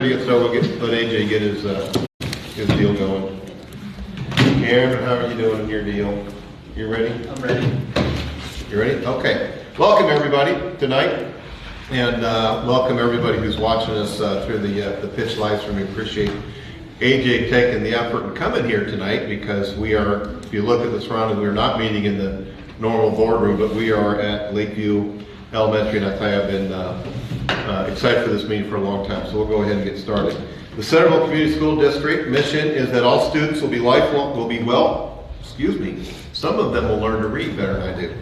So we'll let AJ get his deal going. Aaron, how are you doing in your deal? You ready? I'm ready. You ready? Okay. Welcome everybody tonight, and welcome everybody who's watching us through the pitch live stream. We appreciate AJ taking the effort and coming here tonight because we are, if you look at the surroundings, we're not meeting in the normal boardroom, but we are at Lakeview Elementary, and I tell you, I've been excited for this meeting for a long time, so we'll go ahead and get started. The Centerville Community School District mission is that all students will be some of them will learn to read better than I do.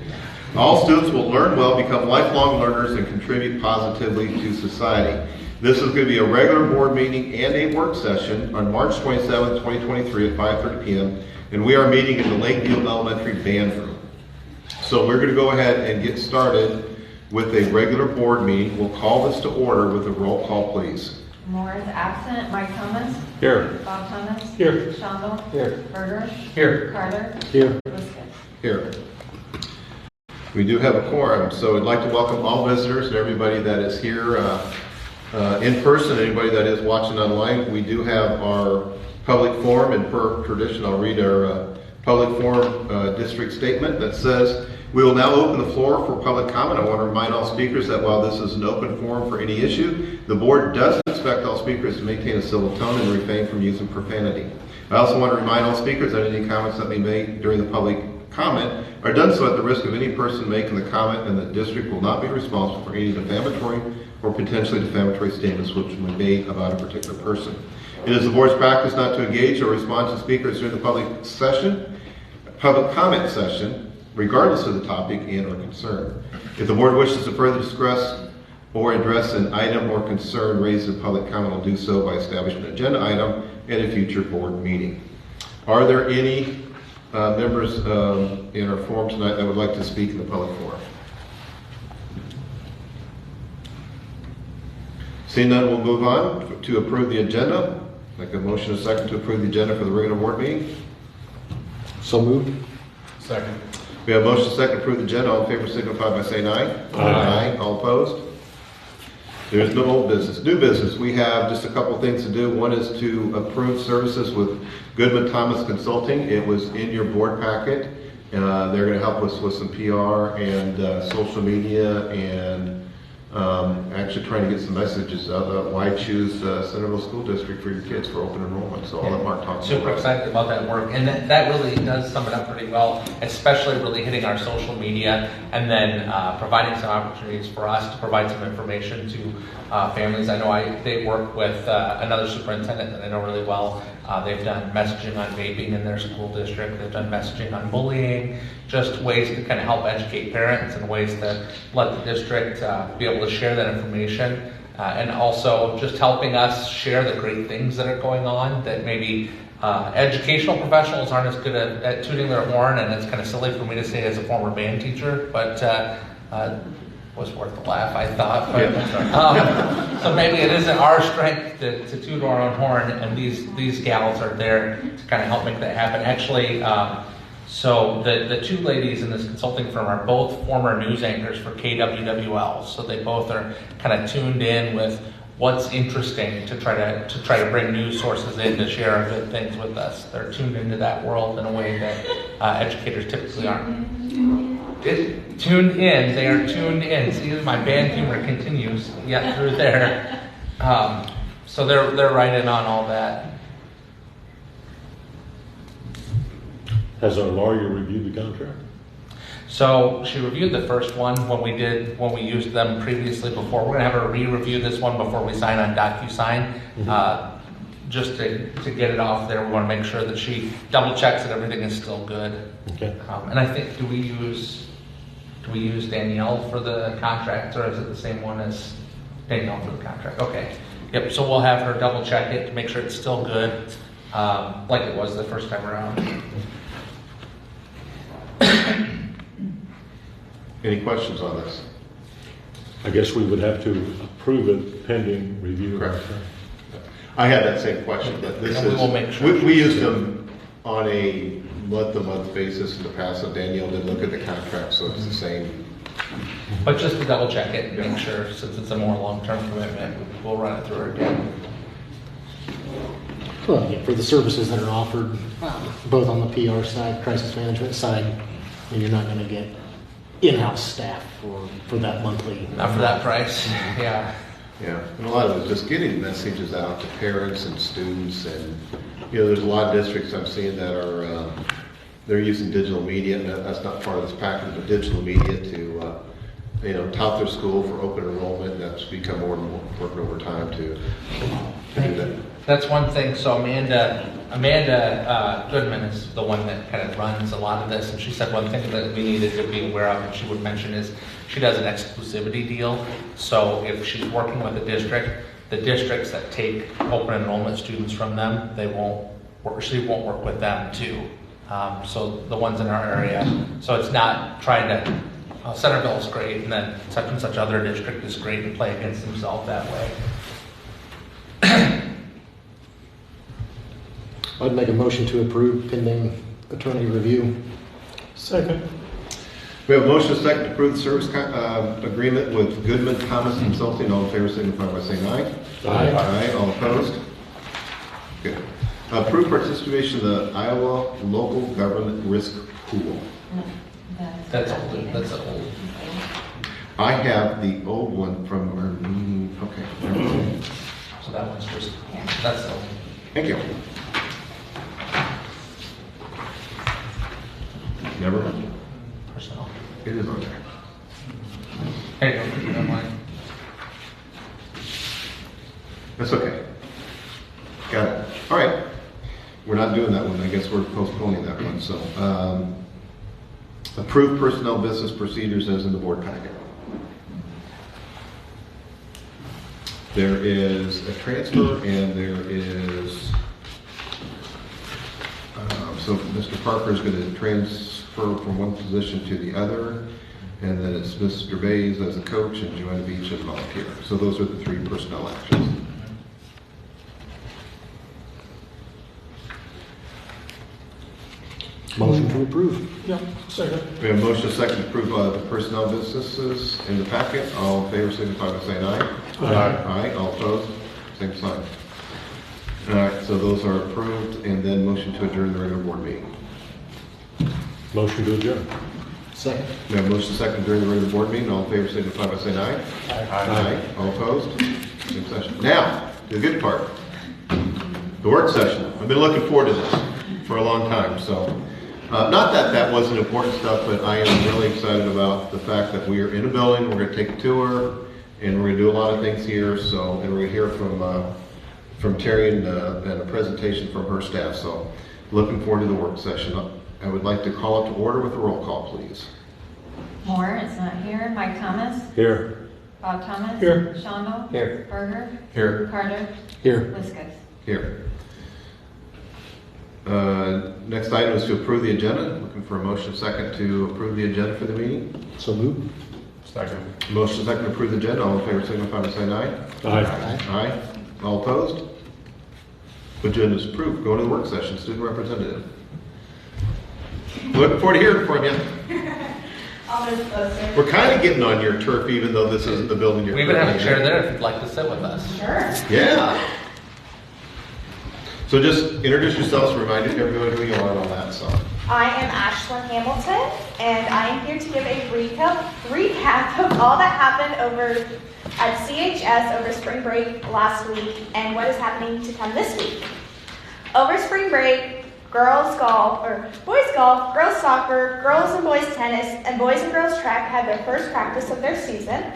All students will learn well, become lifelong learners, and contribute positively to society. This is going to be a regular board meeting and a work session on March 27, 2023 at 5:30 p.m. and we are meeting in the Lakeview Elementary band room. So we're going to go ahead and get started with a regular board meeting. We'll call this to order with a roll call, please. Moore is absent. Mike Thomas. Here. Bob Thomas. Here. Shondell. Here. Berger. Here. Carter. Here. Liskett. Here. We do have a quorum, so I'd like to welcome all visitors and everybody that is here in person, anybody that is watching online. We do have our public forum, and per tradition, I'll read our public forum district statement that says, we will now open the floor for public comment. I want to remind all speakers that while this is an open forum for any issue, the board does expect all speakers to maintain a civil tone and refrain from using profanity. I also want to remind all speakers that any comments that may be made during the public comment are done so at the risk of any person making the comment, and the district will not be responsible for any defamatory or potentially defamatory statements which may be made about a particular person. It is the board's practice not to engage or respond to speakers during the public comment session, regardless of the topic and or concern. If the board wishes to further discuss or address an item or concern raised in public comment, will do so by establishing an agenda item at a future board meeting. Are there any members in our forum tonight that would like to speak in the public forum? Seeing none, we'll move on to approve the agenda. Like a motion and a second to approve the agenda for the regular board meeting. So moved. Second. We have a motion second to approve the agenda. All in favor signify by saying aye. Aye. All opposed? There's no old business. New business. We have just a couple of things to do. One is to approve services with Goodman Thomas Consulting. It was in your board packet. They're going to help us with some PR and social media and actually trying to get some messages out. Why choose Centerville School District for your kids for open enrollment. So I'll let Mark talk. Super excited about that work, and that really does sum it up pretty well, especially really hitting our social media and then providing some opportunities for us to provide some information to families. I know they work with another superintendent that I know really well. They've done messaging on vaping in their school district. They've done messaging on bullying, just ways to kind of help educate parents and ways to let the district be able to share that information. And also just helping us share the great things that are going on that maybe educational professionals aren't as good at tooting their horn, and it's kind of silly for me to say as a former band teacher, but was worth the laugh, I thought. But, so maybe it isn't our strength to toot our own horn, and these gals are there to kind of help make that happen. Actually, so the two ladies in this consulting firm are both former news anchors for KWWL, so they both are kind of tuned in with what's interesting to try to bring news sources in to share good things with us. They're tuned into that world in a way that educators typically aren't. Tuned in, they are tuned in. See, my band humor continues yet through there. So they're right in on all that. Has our lawyer reviewed the contract? So she reviewed the first one when we used them previously before. We're gonna have her re-review this one before we sign on DocuSign. Just to get it off there. We want to make sure that she double checks that everything is still good. Okay. And I think, do we use Danielle for the contract, or is it the same one as Danielle for the contract? Okay. Yep. So we'll have her double check it to make sure it's still good, like it was the first time around. Any questions on this? I guess we would have to approve it pending review. Correct. I had that same question, but this And we will make sure we used them on a month-to-month basis in the past, and Danielle did look at the contract, so it's the same. But just to double check it and make sure, since it's a more long-term commitment, we'll run it through her again. Well, yeah, for the services that are offered, both on the PR side, crisis management side, and you're not going to get in-house staff for that monthly. Not for that price, yeah. Yeah, and a lot of it is just getting messages out to parents and students, and, you know, there's a lot of districts I'm seeing that are, they're using digital media, and that's not part of this package, but digital media to, you know, tout their school for open enrollment, and that's become more and more important over time to do that. That's one thing. So Amanda Goodman is the one that kind of runs a lot of this, and she said one thing that we needed to be aware of, and she would mention, is she does an exclusivity deal. So if she's working with a district, the districts that take open enrollment students from them, she won't work with them too. So the ones in our area. So it's not trying to, Centerville is great, and then such and such other district is great, and play against himself that way. I'd make a motion to approve pending attorney review. Second. We have a motion and a second to approve the service agreement with Goodman Thomas Consulting. All in favor signify by saying aye. Aye. Aye. All opposed? Good. Approve participation in the Iowa Local Government Risk Pool. That's old. That's old. I have the old one from our meeting. Okay. So that one's just, that's old. Thank you. Never. Personnel. It is on there. There you go. Keep it in mind. That's okay. Got it. All right. We're not doing that one. I guess we're postponing that one. So, approved personnel business procedures as in the board packet. There is a transfer and there is, so Mr. Parker is going to transfer from one position to the other, and then it's Mr. Bays as a coach and Joanna Beach as volunteer. So those are the three personnel actions. Motion to approve. Yeah, second. We have a motion and a second to approve the personnel businesses in the packet. All in favor signify by saying aye. Aye. Aye. All opposed? Same sign. All right, so those are approved, and then motion to adjourn the regular board meeting. Motion to adjourn. Second. We have a motion and a second during the regular board meeting. All in favor signify by saying aye. Aye. All opposed? Same session. Now, the good part, the work session. I've been looking forward to this for a long time, so. Not that that wasn't important stuff, but I am really excited about the fact that we are in a building, we're going to take a tour, and we're going to do a lot of things here, so, and we're going to hear from Terry and a presentation from her staff, so looking forward to the work session. I would like to call it to order with a roll call, please. Moore is not here. Mike Thomas. Here. Bob Thomas. Here. Shondell. Here. Berger. Here. Carter. Here. Liskus. Here. Next item is to approve the agenda. Looking for a motion second to approve the agenda for the meeting. So moved. Second. Motion second to approve the agenda. All in favor signify by saying aye. Aye. Aye. All opposed? Agenda is approved. Going to the work session. Student representative. Looking forward to hearing from you. We're kind of getting on your turf, even though this isn't the building you're We even have a currently chair in. there if you'd like to sit with us. Sure. Yeah. So just introduce yourselves, remind everyone who you are and all that, so. I am Ashlyn Hamilton, and I am here to give a recap of all that happened over at CHS over spring break last week and what is happening to come this week. Over spring break, boys golf, girls soccer, girls and boys tennis, and boys and girls track had their first practice of their season.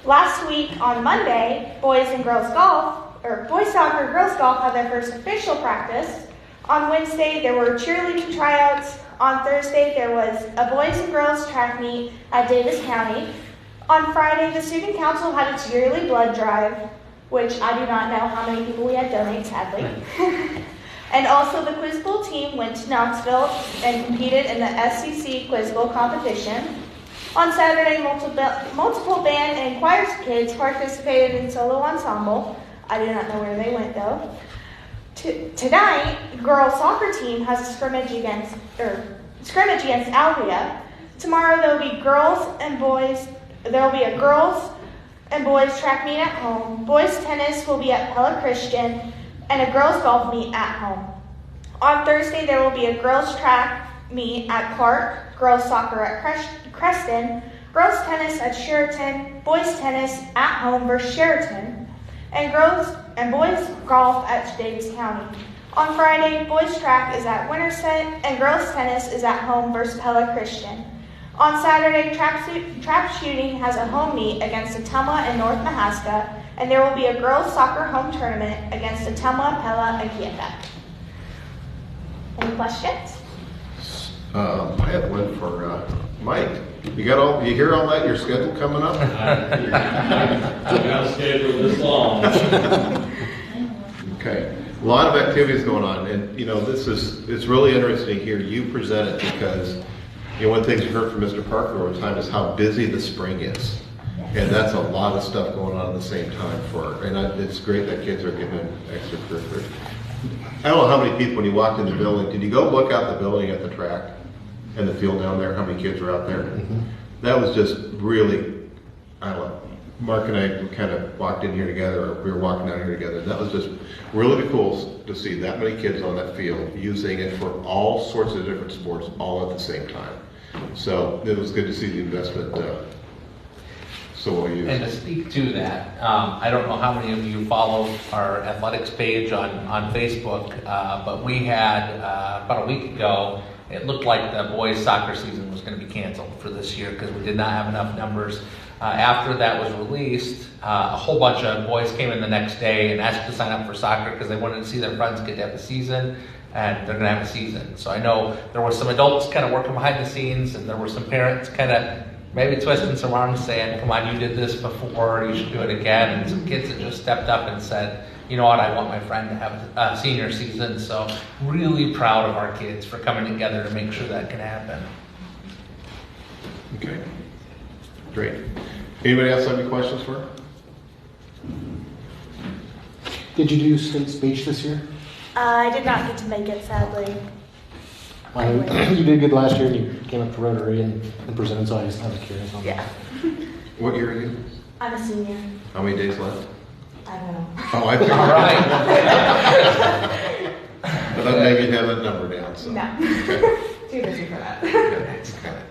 Last week on Monday, boys soccer, girls golf had their first official practice. On Wednesday, there were cheerleading tryouts. On Thursday, there was a boys and girls track meet at Davis County. On Friday, the student council had its yearly blood drive, which I do not know how many people we had donate, sadly. And also, the Quiz Bowl team went to Knoxville and competed in the SCC Quiz Bowl competition. On Saturday, multiple band and choir kids participated in solo ensemble. I do not know where they went though. Tonight, girls soccer team has a scrimmage against Alvia. Tomorrow there will be girls and boys. There will be a girls and boys track meet at home. Boys tennis will be at Pella Christian. and a girls golf meet at home. On Thursday, there will be a girls track meet at Clark, girls soccer at Creston, girls tennis at Sheraton, boys tennis at home versus Sheraton, and boys golf at Davis County. On Friday, boys track is at Winterset, and girls tennis is at home versus Pella Christian. On Saturday, trap shooting has a home meet against Atelma and North Mahaska, and there will be a girls soccer home tournament against Atelma, Pella, and Keokuk. Any questions? I have one for Mike. You hear all that? Your schedule coming up? I'm not scheduled this long. Okay. A lot of activities going on, and it's really interesting to hear you present it because one of the things you heard from Mr. Parker over time is how busy the spring is, and that's a lot of stuff going on at the same time it's great that kids are given extracurriculars. I don't know how many people, when you walked in the building, did you go look out the building at the track and the field down there, how many kids were out there? Mm-hmm. That was just really, I don't know, Mark and I kind of walked in here together, or we were walking down here together. That was just really cool to see that many kids on that field using it for all sorts of different sports all at the same time. So it was good to see the investment so well used. And to speak to that, I don't know how many of you follow our athletics page on Facebook, but we had about a week ago, it looked like the boys soccer season was going to be canceled for this year because we did not have enough numbers. After that was released, a whole bunch of boys came in the next day and asked to sign up for soccer because they wanted to see their friends get to have a season, and they're going to have a season. So I know there were some adults kind of working behind the scenes, and there were some parents kind of maybe twisting some arms saying, come on, you did this before, you should do it again. And some kids that just stepped up and said, you know what, I want my friend to have a senior season. So really proud of our kids for coming together to make sure that can happen. Okay, great. Anybody else have any questions for her? Did you do state speech this year? I did not get to make it, sadly. You did good last year, and you came up to Rotary and presented, so I was curious on Yeah. What year are you? I'm a senior. How many days left? I don't know. Oh, I figured. All right. I thought maybe you'd have that number down. So. No. Okay. Too busy for that. Okay.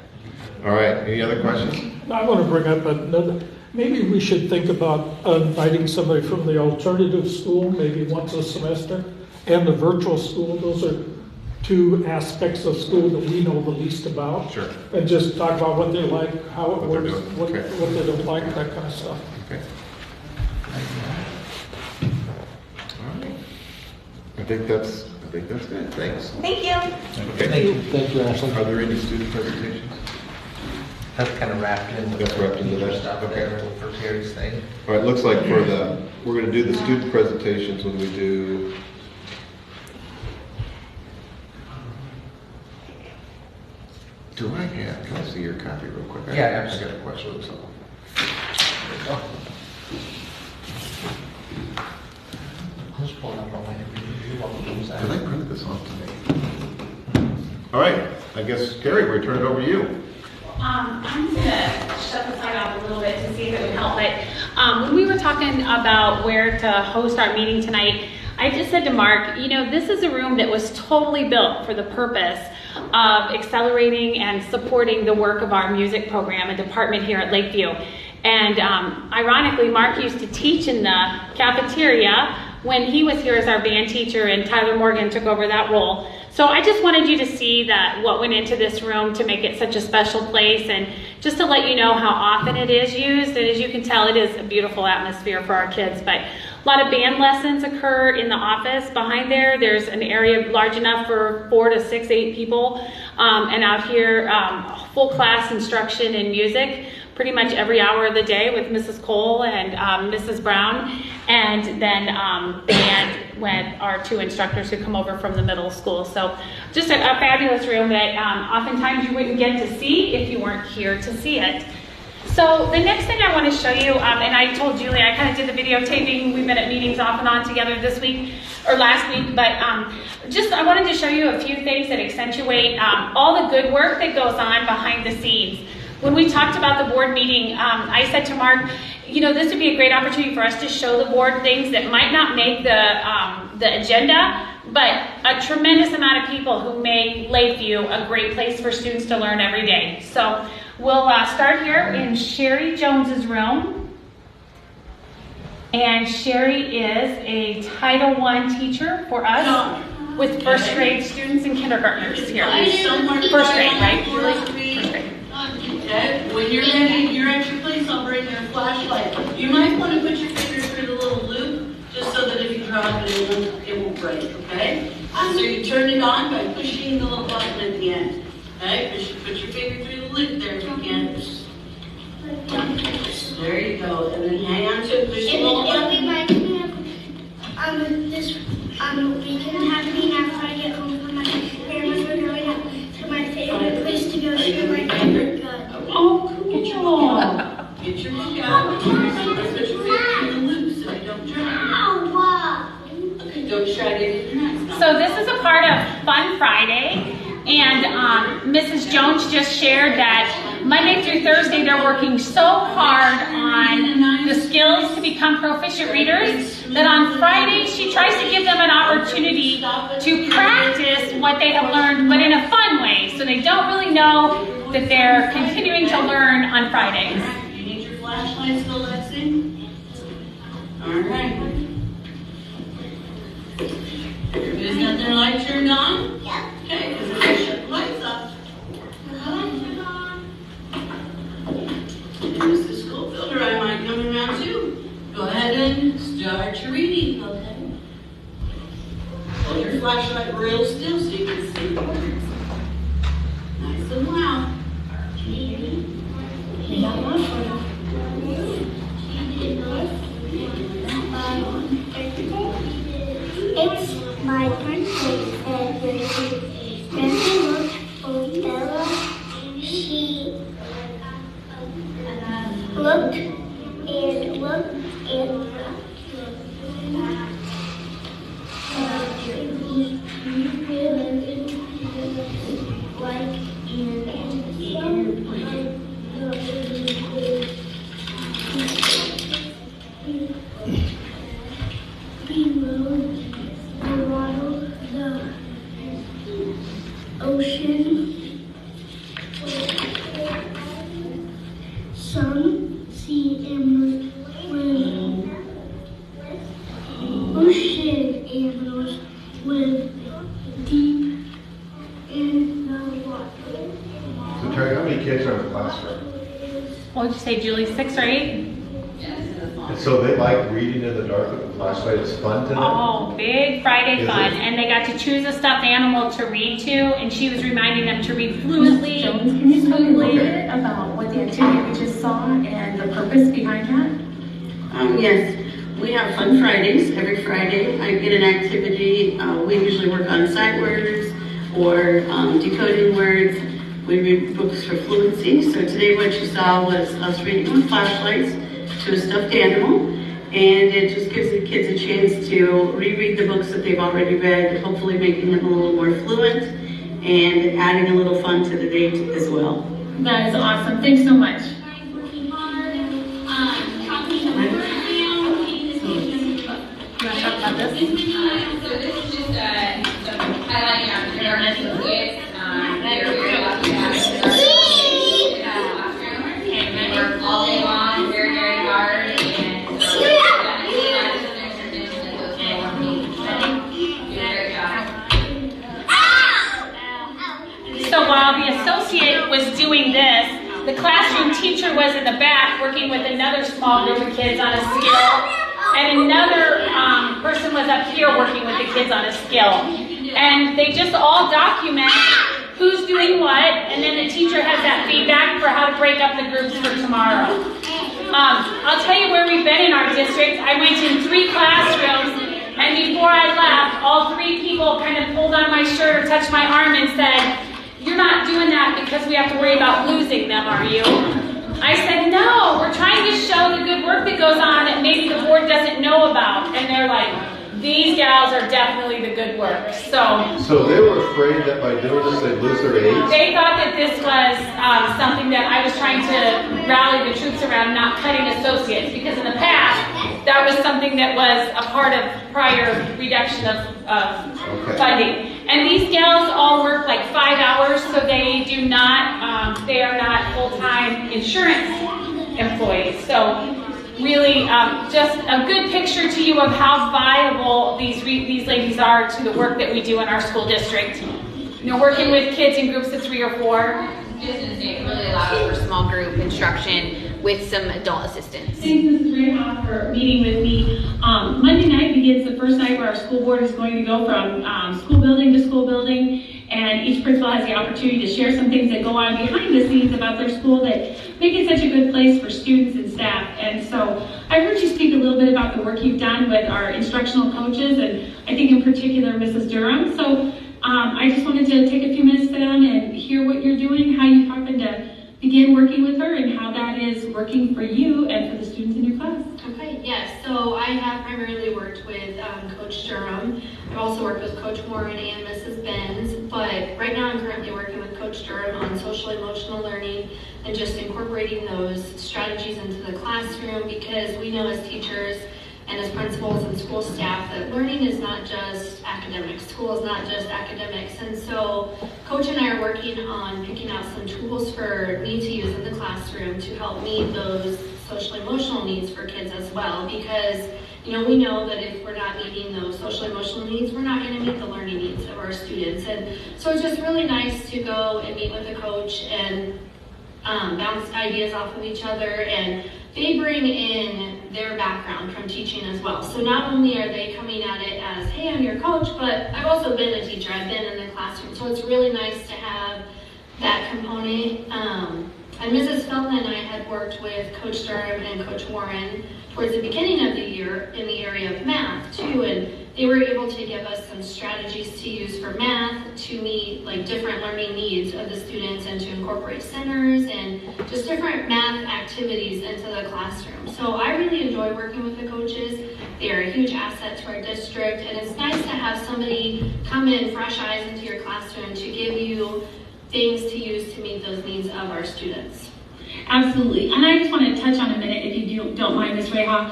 All right. Any other questions? I want to bring up another, maybe we should think about inviting somebody from the alternative school, maybe once a semester, and the virtual school. Those are two aspects of school that we know the least about. Sure. And just talk about what they like, how it What they're works, doing. what Okay. they don't like, that kind of stuff. Okay. All right. I think that's good. Thanks. Thank you. Okay. Thank you, Ashley. Are there any student presentations? That's kind of wrapped in with That's wrapped into that? stuff Okay. there for Terry's thing. All right. Looks like we're going to do the student presentations when we do. Do I have? Can I see your copy real quick? Yeah, I absolutely. got a question. So. I'll just pull it up on my computer. You're welcome to use that. Because I printed this off today. All right. I guess Carrie, we turn it over to you. I'm going to shut the slide off a little bit to see if it would help. But when we were talking about where to host our meeting tonight, I just said to Mark, this is a room that was totally built for the purpose of accelerating and supporting the work of our music program and department here at Lakeview. And ironically, Mark used to teach in the cafeteria when he was here as our band teacher, and Tyler Morgan took over that role. So I just wanted you to see that what went into this room to make it such a special place, and just to let you know how often it is used. And as you can tell, it is a beautiful atmosphere for our kids. But a lot of band lessons occur in the office behind there. There's an area large enough for 4 to 6, 8 people. And out here, full class instruction in music pretty much every hour of the day with Mrs. Cole and Mrs. Brown. And then band when our 2 instructors who come over from the middle school. So just a fabulous room that oftentimes you wouldn't get to see if you weren't here to see it. So the next thing I want to show you, and I told Julie, I kind of did the videotaping. We've been at meetings off and on together this week, or last week, but I wanted to show you a few things that accentuate all the good work that goes on behind the scenes. When we talked about the board meeting, I said to Mark, this would be a great opportunity for us to show the board things that might not make the agenda, but a tremendous amount of people who made Lakeview a great place for students to learn every day. So we'll start here in Sherry Jones's room. And Sherry is a Title I teacher for us with first grade students and kindergartners here. First grade, right? First grade. Okay, when you're ready, you're at your place, I'll bring your flashlight. You might want to put your finger through the little loop, just so that if you drop it, it won't break, okay? So you turn it on by pushing the little button at the end, okay? Put your finger through the loop there if you can. There you go, and then hang on to it, push the little button. This weekend happening after I get home from my parents. We're going up to my favorite place to go share my favorite gun. Oh, cool. Get your book out. Put your finger through the loop so you don't drop. Okay, don't try to get your next. So this is a part of Fun Friday, and Mrs. Jones just shared that Monday through Thursday they're working so hard on the skills to become proficient readers that on Friday she tries to give them an opportunity to practice what they have learned, but in a fun way, so they don't really know that they're continuing to learn on Fridays. You need your flashlight still, Lexi? All right. Everybody's got their light turned on? Yep. Okay, because we're going to shut the lights off. And Mrs. Schofielder, I might come around too. Go ahead and start your reading, okay? Hold your flashlight real still so you can see the words. Nice and loud. It's my birthday and Grandma looked for Bella. She looked and looked and ocean, sun, sea, and wind. Ocean animals live deep in the water. So Terry, how many kids are in the classroom? What would you say, Julie, 6 or 8? And so they like reading in the dark with the flashlight. It's fun to them? Oh, big Friday Is fun. it? And they got to choose a stuffed animal to read to, and she was reminding them to read fluently. Jones, can you talk a little Okay. bit about what the activity we just saw and the purpose behind that? Yes, we have Fun Fridays. Every Friday I get an activity. We usually work on sight words or decoding words. We read books for fluency. So today what you saw was us reading with flashlights to a stuffed animal. And it just gives the kids a chance to reread the books that they've already read, hopefully making them a little more fluent and adding a little fun to the day as well. That is awesome. Thanks so much. You want to talk about this? So this is just highlighting our kindergarten associates. We're lucky to have them in our classroom, and they work all day long, very, very hard, and so So while the associate was doing this, the classroom teacher was in the back working with another small group of kids on a skill, and another person was up here working with the kids on a skill. And they just all document who's doing what, and then the teacher has that feedback for how to break up the groups for tomorrow. I'll tell you where we've been in our district. I went in 3 classrooms, and before I left, all 3 people kind of pulled on my shirt or touched my arm and said, "You're not doing that because we have to worry about losing them, are you?" I said, "No, we're trying to show the good work that goes on that maybe the board doesn't know about." And they're like, "These gals are definitely the good work." So they were afraid that by doing this they'd lose their A's? They thought that this was something that I was trying to rally the troops around, not cutting associates, because in the past, that was something that was a part of prior reduction of funding. And these gals all work like 5 hours, so they do not, they are not full-time insurance employees. So really, just a good picture to you of how viable these ladies are to the work that we do in our school district. You know, working with kids in groups of 3 or 4. Just to say, it really allows for small group instruction with some adult assistance. Thanks, Mrs. Grayhoff, for meeting with me. Monday night begins the first night where our school board is going to go from school building to school building, and each principal has the opportunity to share some things that go on behind the scenes about their school that make it such a good place for students and staff. And so I heard you speak a little bit about the work you've done with our instructional coaches, and I think in particular Mrs. Durham. So I just wanted to take a few minutes down and hear what you're doing, how you happened to begin working with her, and how that is working for you and for the students in your class. Okay, yes. So I have primarily worked with Coach Durham. I've also worked with Coach Warren and Mrs. Benz, but right now I'm currently working with Coach Durham on social emotional learning and just incorporating those strategies into the classroom, because we know as teachers and as principals and school staff that learning is not just academics. School is not just academics. And so Coach and I are working on picking out some tools for me to use in the classroom to help meet those social emotional needs for kids as well, because you know, we know that if we're not meeting those social emotional needs, we're not going to meet the learning needs of our students. And so it's just really nice to go and meet with a coach and bounce ideas off of each other, and they bring in their background from teaching as well. So not only are they coming at it as, hey, I'm your coach, but I've also been a teacher, I've been in the classroom. So it's really nice to have that component. And Mrs. Felton and I had worked with Coach Durham and Coach Warren towards the beginning of the year in the area of math too, and they were able to give us some strategies to use for math to meet like different learning needs of the students and to incorporate centers and just different math activities into the classroom. So I really enjoy working with the coaches. They are a huge asset to our district, and it's nice to have somebody come in, fresh eyes into your classroom to give you things to use to meet those needs of our students. Absolutely. And I just want to touch on a minute, if you don't mind, Ms. Reha.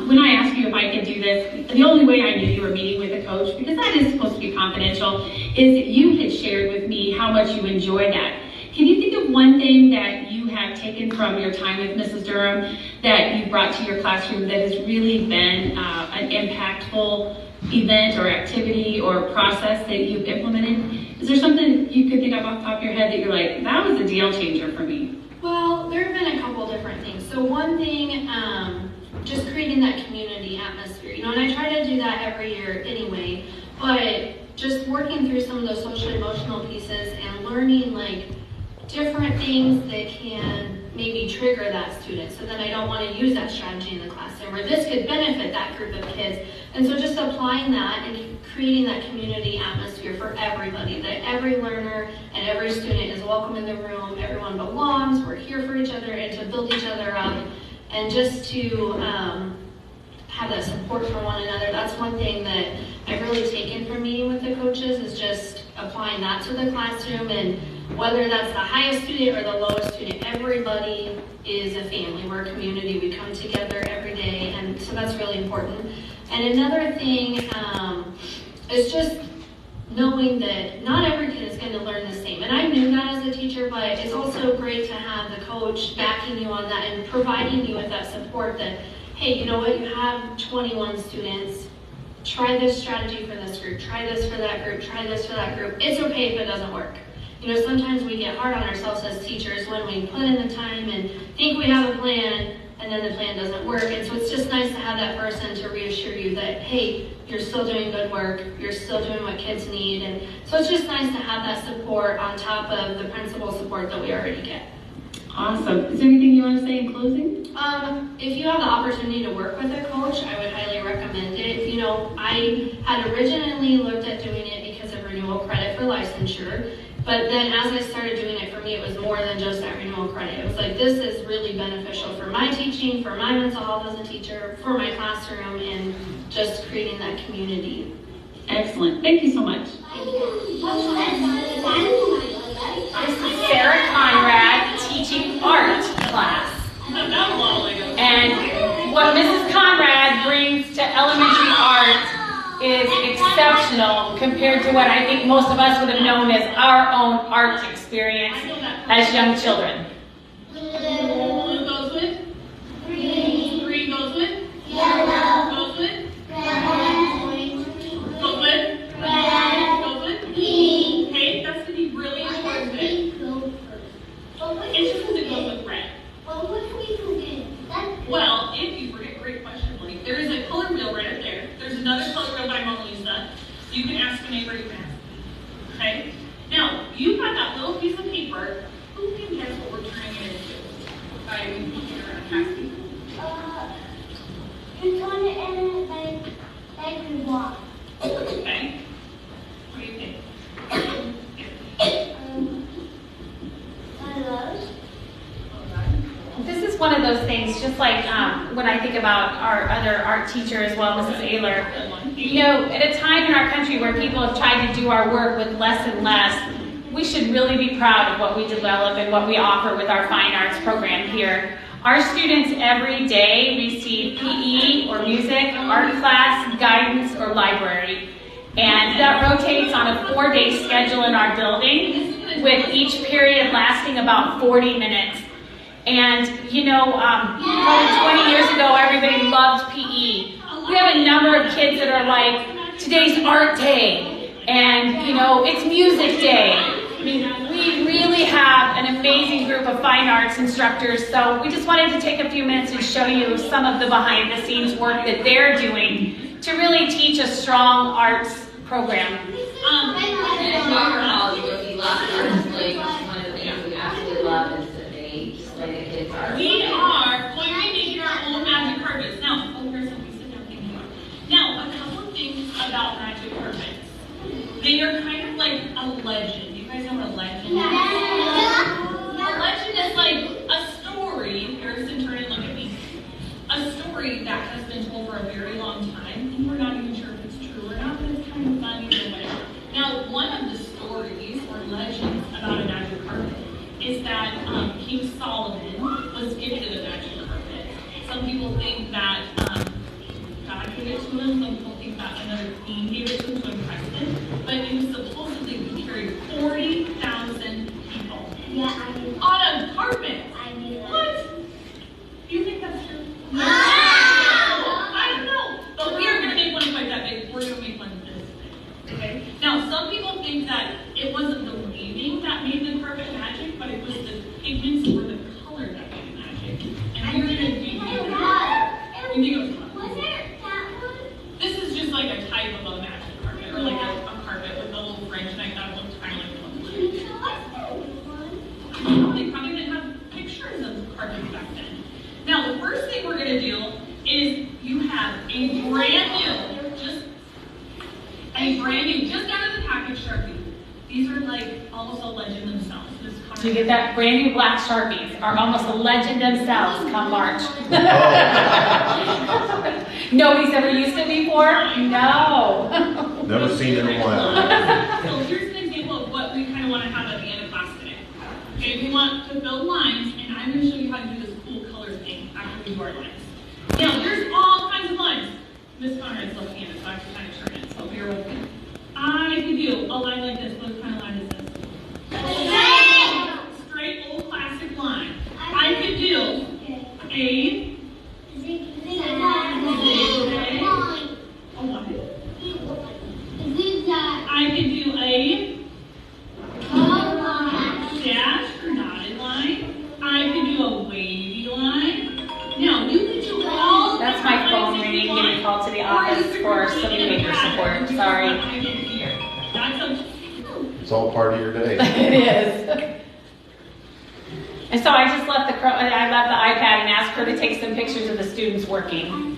When I asked you if I could do this, the only way I knew you were meeting with a coach, because that is supposed to be confidential, is that you had shared with me how much you enjoyed that. Can you think of one thing that you have taken from your time with Mrs. Durham that you brought to your classroom that has really been an impactful event or activity or process that you've implemented? Is there something you could think of off the top of your head that you're like, that was a deal changer for me? Well, there have been a couple different things. So one thing, just creating that community atmosphere, you know, and I try to do that every year anyway, but just working through some of those social emotional pieces and learning like different things that can maybe trigger that student, so then I don't want to use that strategy in the classroom, or this could benefit that group of kids. And so just applying that and creating that community atmosphere for everybody, that every learner and every student is welcome in the room, everyone belongs, we're here for each other, and to build each other up, and just to have that support for one another. That's one thing that I've really taken from meeting with the coaches, is just applying that to the classroom. And whether that's the highest student or the lowest student, everybody is a family. We're a community. We come together every day, and so that's really important. And another thing is just knowing that not every kid is going to learn the same. And I knew that as a teacher, but it's also great to have the coach backing you on that and providing you with that support that, hey, you know what, you have 21 students, try this strategy for this group, try this for that group, try this for that group. It's okay if it doesn't work. You know, sometimes we get hard on ourselves as teachers when we put in the time and think we have a plan, and then the plan doesn't work. And so it's just nice to have that person to reassure you that, hey, you're still doing good work, you're still doing what kids need. And so it's just nice to have that support on top of the principal support that we already get. Awesome. Is there anything you want to say in closing? If you have the opportunity to work with a coach, I would highly recommend it. You know, I had originally looked at doing it because of renewal credit for licensure. But then as I started doing it, for me, it was more than just that renewal credit. It was like, this is really beneficial for my teaching, for my mental health as a teacher, for my classroom, and just creating that community. Excellent. Thank you so much. This is Sarah Conrad teaching art class. And what Mrs. Conrad elementary art is exceptional compared to what I think most of us would have known as our own art experience as young children. Blue goes with? Green. Green goes with? Yellow. Goes with? Red. Goes with? Red. Goes with? Pink. Okay, that's going to be really important. It's just because it goes with red. Well, if you forget, great question, Blake. There is a color wheel right up there. There's another color wheel by Mona Lisa. You can ask a neighbor, you can ask me. Okay? Now, you've got that little piece of paper. Who can guess what we're turning it into? By moving it around, Cassie. You turn it in like we walk. Okay. What do you think? This is one of those things, just like when I think about our other art teacher as well, Mrs. Ayler. You know, at a time in our country where people have tried to do our work with less and less, we should really be proud of what we develop and what we offer with our fine arts program here. Our students every day receive PE or music, art class, guidance, or library. And that rotates on a 4-day schedule in our building, with each period lasting about 40 minutes. And, you know, probably 20 years ago, everybody loved PE. We have a number of kids that are like, today's art day, and, you know, it's music day. I mean, we really have an amazing group of fine arts instructors, so we just wanted to take a few minutes and show you some of the behind-the-scenes work that they're doing to really teach a strong arts program. And overall, we love art displays. One of the things we absolutely love is that they display the kids' art. We are going to be making our own magic carpets. Now, here's something sit down thinking about. Now, a couple of things about magic carpets. They are kind of like a legend. You guys know what a legend is? A legend is like a story. Harrison, turn and look at me. A story that has been told for a very long time, and we're not even sure if it's true or not, but it's kind of fun either way. Now, one of the stories or legends about a magic carpet is that King Solomon was gifted a magic carpet. Some people think that God gave it to him. Some people think that another queen gave it to him to impress him. But it was supposedly to carry 40,000 people on a carpet. What? Do you think that's true? No. I don't know. But we are going to make one quite that big. We're going to make one this big. Okay? Now, some people think that it wasn't the weaving that made the carpet magic, but it was the pigments or the color that made it magic. And we're going to do this is just like a type of a magic carpet, or like a carpet with a little French knife that looks kind of like one. I don't know, they probably didn't have pictures of carpets back then. Now, the first thing we're going to do is you have a brand new, just out of the package Sharpie. These are like almost a legend themselves. Do you get that? Brand new black Sharpies are almost a legend themselves come March. Nobody's ever used it before? No. Never seen it in a while. So here's an example of what we kind of want to have at the end of class today. Okay, we want to build lines, and I'm going to show you how to do this cool color thing after we do our lines. Now, there's all kinds of lines. Miss Conrad's looking at it, so I have to kind of turn it, so bear with me. I can do a line like this. What kind of line is this? Straight old classic line. I could do a I could do a dashed or dotted line. I could do a wavy line. Now you could do all. That's my phone ringing, getting called to the office for some paper support. Sorry. That's a. It's all part of your day. It is. And so I just left the iPad and asked her to take some pictures of the students working.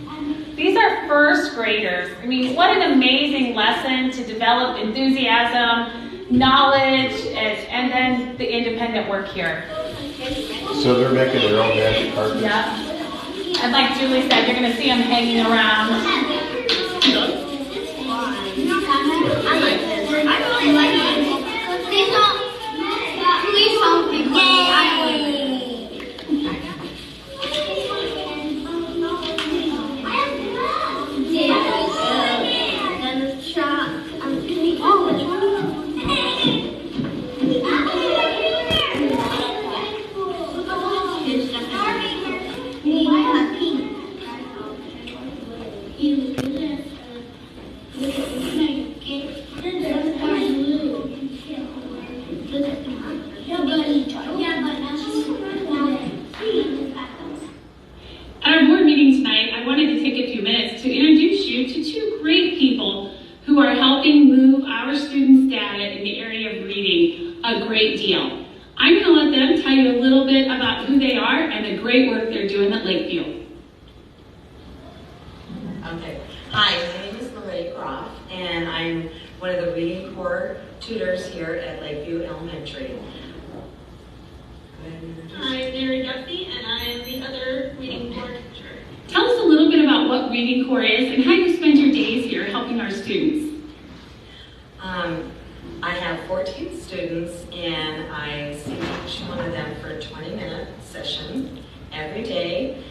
These are first graders. I mean, what an amazing lesson to develop enthusiasm, knowledge, and then the independent work here. So they're making their own magic carpet? Yeah. And like Julie said, you're going to see them hanging around. I like this. I really like it. Please don't be funny. Yeah. our students' data in the area of reading a great deal. I'm going to let them tell you a little bit about who they are and the great work they're doing at Lakeview. Okay. Hi, my name is Lorraine Groff, and I'm one of the Reading Corps tutors here at Lakeview Elementary. I'm Mary Duffy, and I am the other Reading Corps teacher. Tell us a little bit about what Reading Corps is and how you spend your days here helping our students. I have 14 students, and I see each one of them for a 20-minute session every day.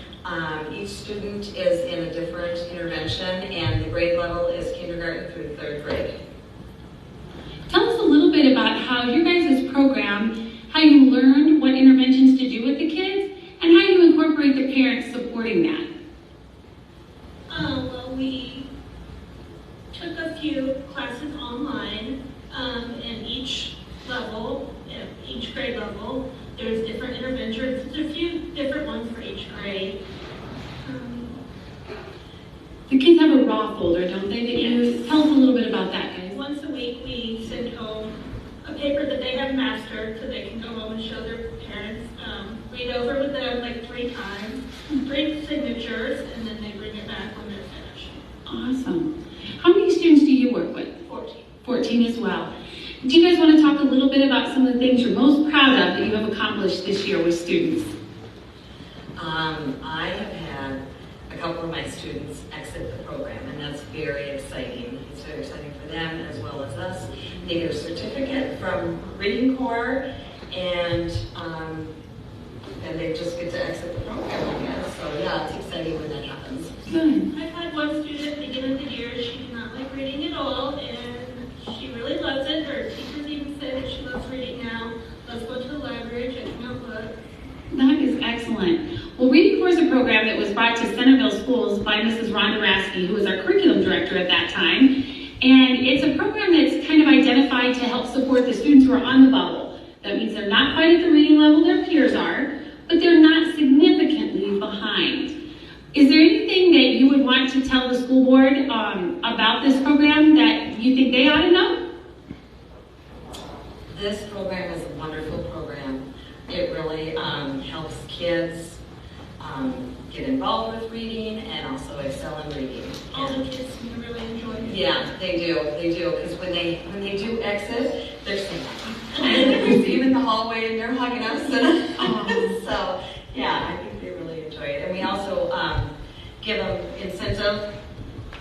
Each student is in a different intervention, and the grade level is kindergarten through 3rd grade. Tell us a little bit about how your guys' program, how you learned what interventions to do with the kids, and how you incorporate the parents supporting that. Well, we took a few classes online, and each level, each grade level, there's different interventions. There's a few different ones for each grade. The kids have a raw folder, don't they, that you use? Tell us a little bit about that, guys. Once a week, we send home a paper that they have mastered so they can go home and show their parents, read over with them like 3 times, bring signatures, and then they bring it back when they're finished. Awesome. How many students do you work with? 14. 14 as well. Do you guys want to talk a little bit about some of the things you're most proud of that you have accomplished this year with students? I have had a couple of my students exit the program, and that's very exciting. It's very exciting for them as well as us. They get a certificate from Reading Corps, and they just get to exit the program, I guess. So yeah, it's exciting when that happens. Good. I've had one student at the beginning of the year, she did not like reading at all, and she really loves it. Her teachers even said that she loves reading now. Let's go to the library, check them out books. That is excellent. Well, Reading Corps is a program that was brought to Centerville Schools by Mrs. Rhonda Rasky, who was our curriculum director at that time. And it's a program that's kind of identified to help support the students who are on the bubble. That means they're not quite at the reading level their peers are, but they're not significantly behind. Is there anything that you would want to tell the school board about this program that you think they ought to know? This program is a wonderful program. It really helps kids get involved with reading and also excel in reading. All the kids seem to really enjoy it. Yeah, they do, because when they do exit, they're singing. And we see them in the hallway and they're hugging us. And so, yeah, I think they really enjoy it. And we also give them incentive,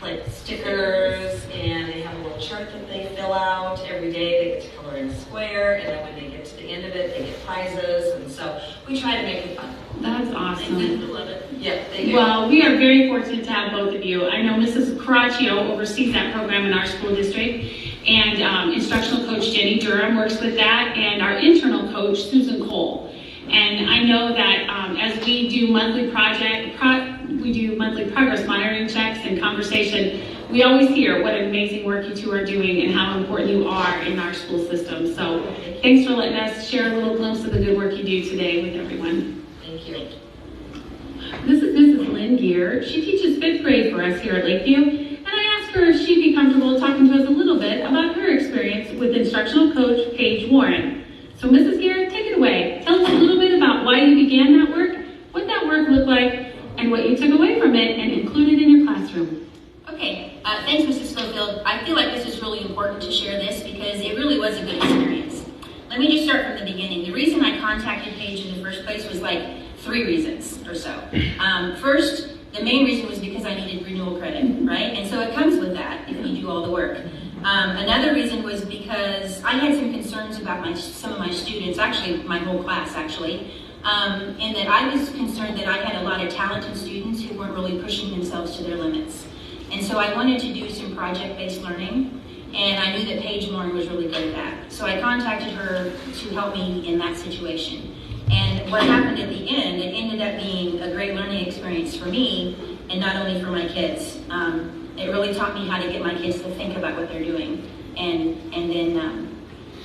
like stickers, and they have a little chart that they fill out every day. They get to color in a square, and then when they get to the end of it, they get prizes. And so we try to make it fun. That's awesome. They do love it. Yep, they do. Well, we are very fortunate to have both of you. I know Mrs. Caraccio oversees that program in our school district, and instructional coach Jenny Durham works with that, and our internal coach Susan Cole. And I know that as we do monthly progress monitoring checks and conversation, we always hear what amazing work you two are doing and how important you are in our school system. So thanks for letting us share a little glimpse of the good work you do today with everyone. Thank you. This is Mrs. Lynn Gear. She teaches 5th grade for us here at Lakeview, and I asked her if she'd be comfortable talking to us a little bit about her experience with instructional coach Paige Warren. So Mrs. Gear, take it away. Tell us a little bit about why you began that work, what that work looked like, and what you took away from it and included in your classroom. Okay, thanks Mrs. Schofield. I feel like this is really important to share this because it really was a good experience. Let me just start from the beginning. The reason I contacted Paige in the first place was like 3 reasons or so. First, the main reason was because I needed renewal credit, right? And so it comes with that if you do all the work. Another reason was because I had some concerns about some of my students, actually my whole class actually, in that I was concerned that I had a lot of talented students who weren't really pushing themselves to their limits. And so I wanted to do some project-based learning, and I knew that Paige Warren was really good at that. So I contacted her to help me in that situation. And what happened at the end, it ended up being a great learning experience for me, and not only for my kids. It really taught me how to get my kids to think about what they're doing, and then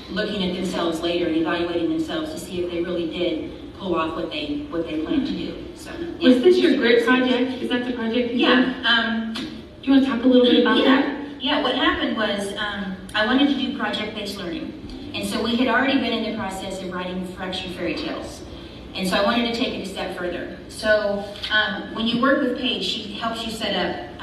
looking at themselves later and evaluating themselves to see if they really did pull off what they planned to do. So, yeah. Was this your GRIT project? Is that the project you did? Yeah. Do you want to talk a little bit about that? Yeah, what happened was I wanted to do project-based learning. And so we had already been in the process of writing fractured fairy tales. And so I wanted to take it a step further. So when you work with Paige, she helps you set up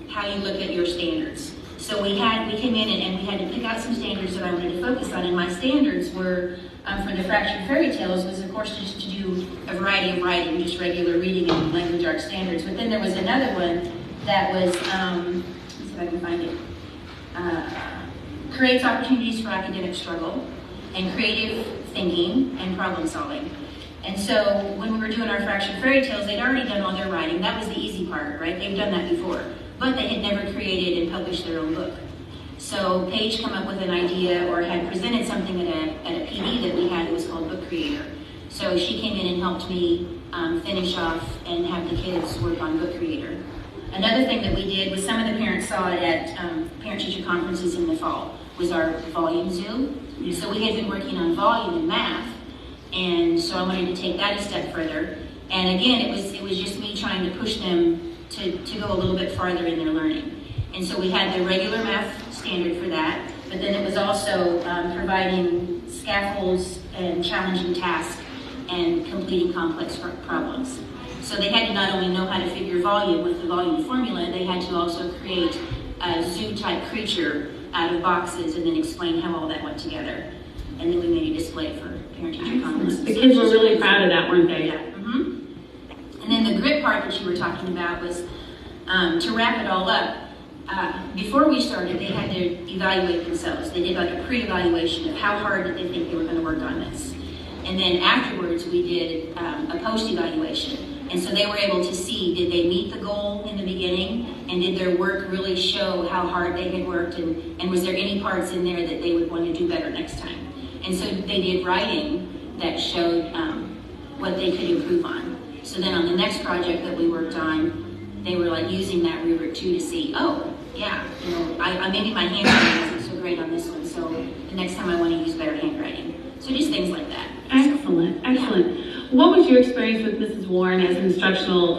how you look at your standards. So we came in and we had to pick out some standards that I wanted to focus on. And my standards were, for the fractured fairy tales, was of course just to do a variety of writing, just regular reading and language arts standards. But then there was another one that was, let's see if I can find it, creates opportunities for academic struggle and creative thinking and problem solving. And so when we were doing our fractured fairy tales, they'd already done all their writing. That was the easy part, right? They've done that before. But they had never created and published their own book. So Paige came up with an idea or had presented something at a PD that we had that was called Book Creator. So she came in and helped me finish off and have the kids work on Book Creator. Another thing that we did was some of the parents saw it at parent-teacher conferences in the fall, was our volume zoo. So we had been working on volume in math, and so I wanted to take that a step further. And again, it was just me trying to push them to go a little bit farther in their learning. And so we had the regular math standard for that, but then it was also providing scaffolds and challenging tasks and completing complex problems. So they had to not only know how to figure volume with the volume formula, they had to also create a zoo-type creature out of boxes and then explain how all that went together. And then we made a display for parent-teacher conferences. The kids were really proud of that, weren't they? Yeah. And then the grit part that you were talking about was, to wrap it all up, before we started, they had to evaluate themselves. They did like a pre-evaluation of how hard did they think they were going to work on this. And then afterwards, we did a post-evaluation. And so they were able to see, did they meet the goal in the beginning? And did their work really show how hard they had worked? And was there any parts in there that they would want to do better next time? And so they did writing that showed what they could improve on. So then on the next project that we worked on, they were like using that rubric too to see, oh, yeah, you know, I maybe my handwriting wasn't so great on this one, so the next time I want to use better handwriting. So just things like that. Excellent, excellent. What was your experience with Mrs. Warren as an instructional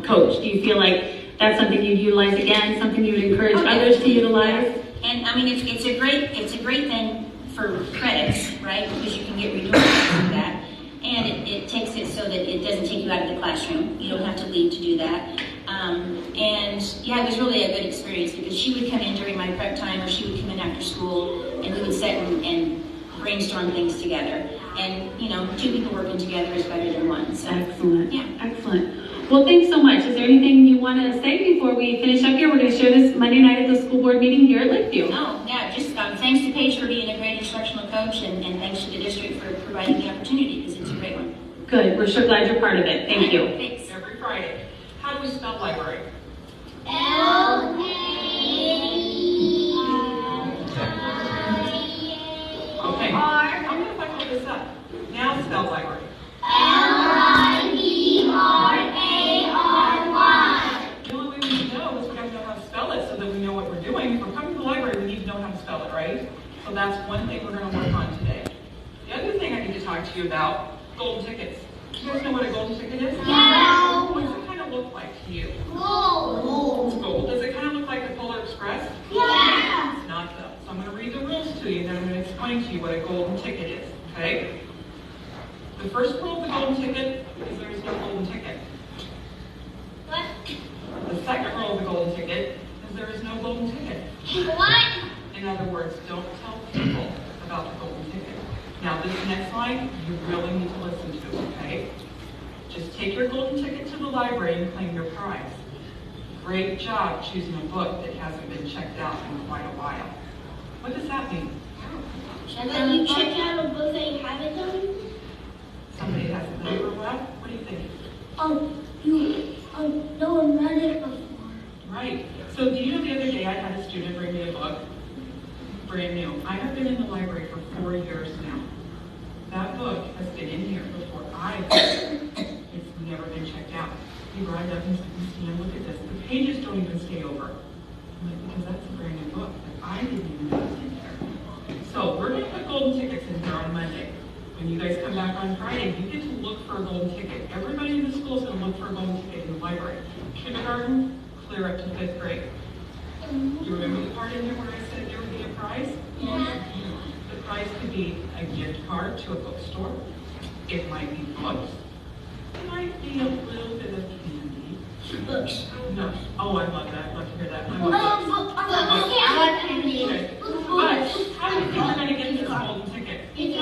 coach? Do you feel like that's something you'd utilize again, something you would encourage others to utilize? And I mean, it's a great thing for credits, right? Because you can get redirected through that. And it takes it so that it doesn't take you out of the classroom. You don't have to leave to do that. And yeah, it was really a good experience because she would come in during my prep time or she would come in after school and we would sit and brainstorm things together. And you know, two people working together is better than one. So. Excellent, yeah, excellent. Well, thanks so much. Is there anything you want to say before we finish up here? We're going to share this Monday night at the school board meeting here at Lakeview. Oh, yeah, just thanks to Paige for being a great instructional coach and thanks to the district for providing the opportunity because it's a great one. Good, we're so glad you're part of it. Thank you. Thanks. Every Friday. How do we spell library? Okay. I'm going to fuck this up. Now spell library. The only way we need to know is we have to know how to spell it so that we know what we're doing. If we're coming to the library, we need to know how to spell it, right? So that's one thing we're going to work on today. The other thing I need to talk to you about, golden tickets. You guys know what a golden ticket is? Yeah. What does it kind of look like to you? Gold. It's gold. Does it kind of look like the Polar Express? Yeah. It's not though. So I'm going to read the rules to you, and then I'm going to explain to you what a golden ticket is, okay? The first rule of the golden ticket is there is no golden ticket. What? The second rule of the golden ticket is there is no golden ticket. What? In other words, don't tell people about the golden ticket. Now this next line, you really need to listen to, okay? Just take your golden ticket to the library and claim your prize. Great job choosing a book that hasn't been checked out in quite a while. What does that mean? When you check out a book that you haven't done? Somebody hasn't done it for a while? What do you think? No one read it before. Right. So do you know the other day I had a student bring me a book, brand new. I have been in the library for 4 years now. That book has been in here before I've been. It's never been checked out. He brought it up and said, Stan, look at this. The pages don't even stay over. I'm like, because that's a brand new book. Like, I didn't even know it was in there. So we're going to put golden tickets in here on Monday. When you guys come back on Friday, you get to look for a golden ticket. Everybody in the school is going to look for a golden ticket in the library. Kindergarten, clear up to 5th grade. You remember the part in there where I said there would be a prize? Yeah. The prize could be a gift card to a bookstore. It might be books. It might be a little bit of candy. Books. No. Oh, I love that. Love to hear that. I love Books. I like candy. Okay. But how do you think you're going to get this golden ticket? You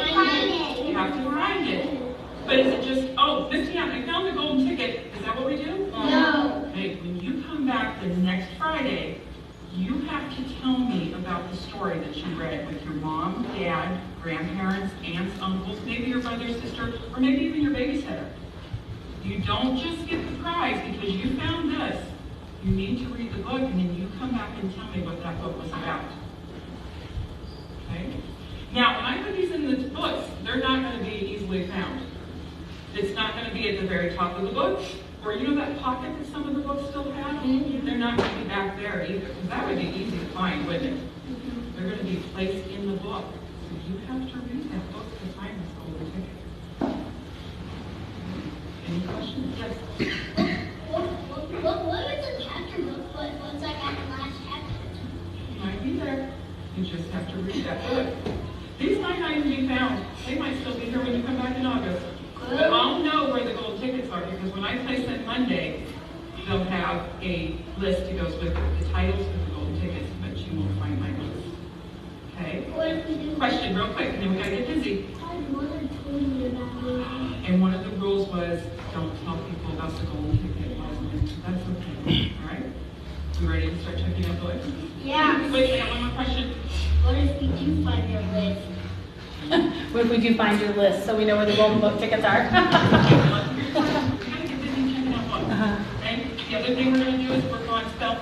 have to find it. But is it just, oh, Miss Tiana, I found the golden ticket. Is that what we do? No. Okay, when you come back the next Friday, you have to tell me about the story that you read with your mom, dad, grandparents, aunts, uncles, maybe your brother, sister, or maybe even your babysitter. You don't just get the prize because you found this. You need to read the book and then you come back and tell me what that book was about. Okay? Now, when I put these in the books, they're not going to be easily found. It's not going to be at the very top of the book, or you know that pocket that some of the books still have? They're not going to be back there either, because that would be easy to find, wouldn't it? They're going to be placed in the book. So you have to read that book to find this golden ticket. Any questions? Yes? What was the chapter book? What's like at the last chapter? It might be there. You just have to read that book. These might not even be found. They might still be here when you come back in August. But I'll know where the gold tickets are because when I place them Monday, they'll have a list that goes with it, the titles of the golden tickets, but you won't find my list. Okay? Question real quick, and then we gotta get busy. And one of the rules was don't tell people about the golden ticket. That's okay. All right? We ready to start checking out the list? Yeah. Wait, I have one more question. What if we do find your list? What if we do find your list so we know where the golden book tickets are? We gotta get busy and checking out books. Okay? The other thing we're gonna do is work on spell.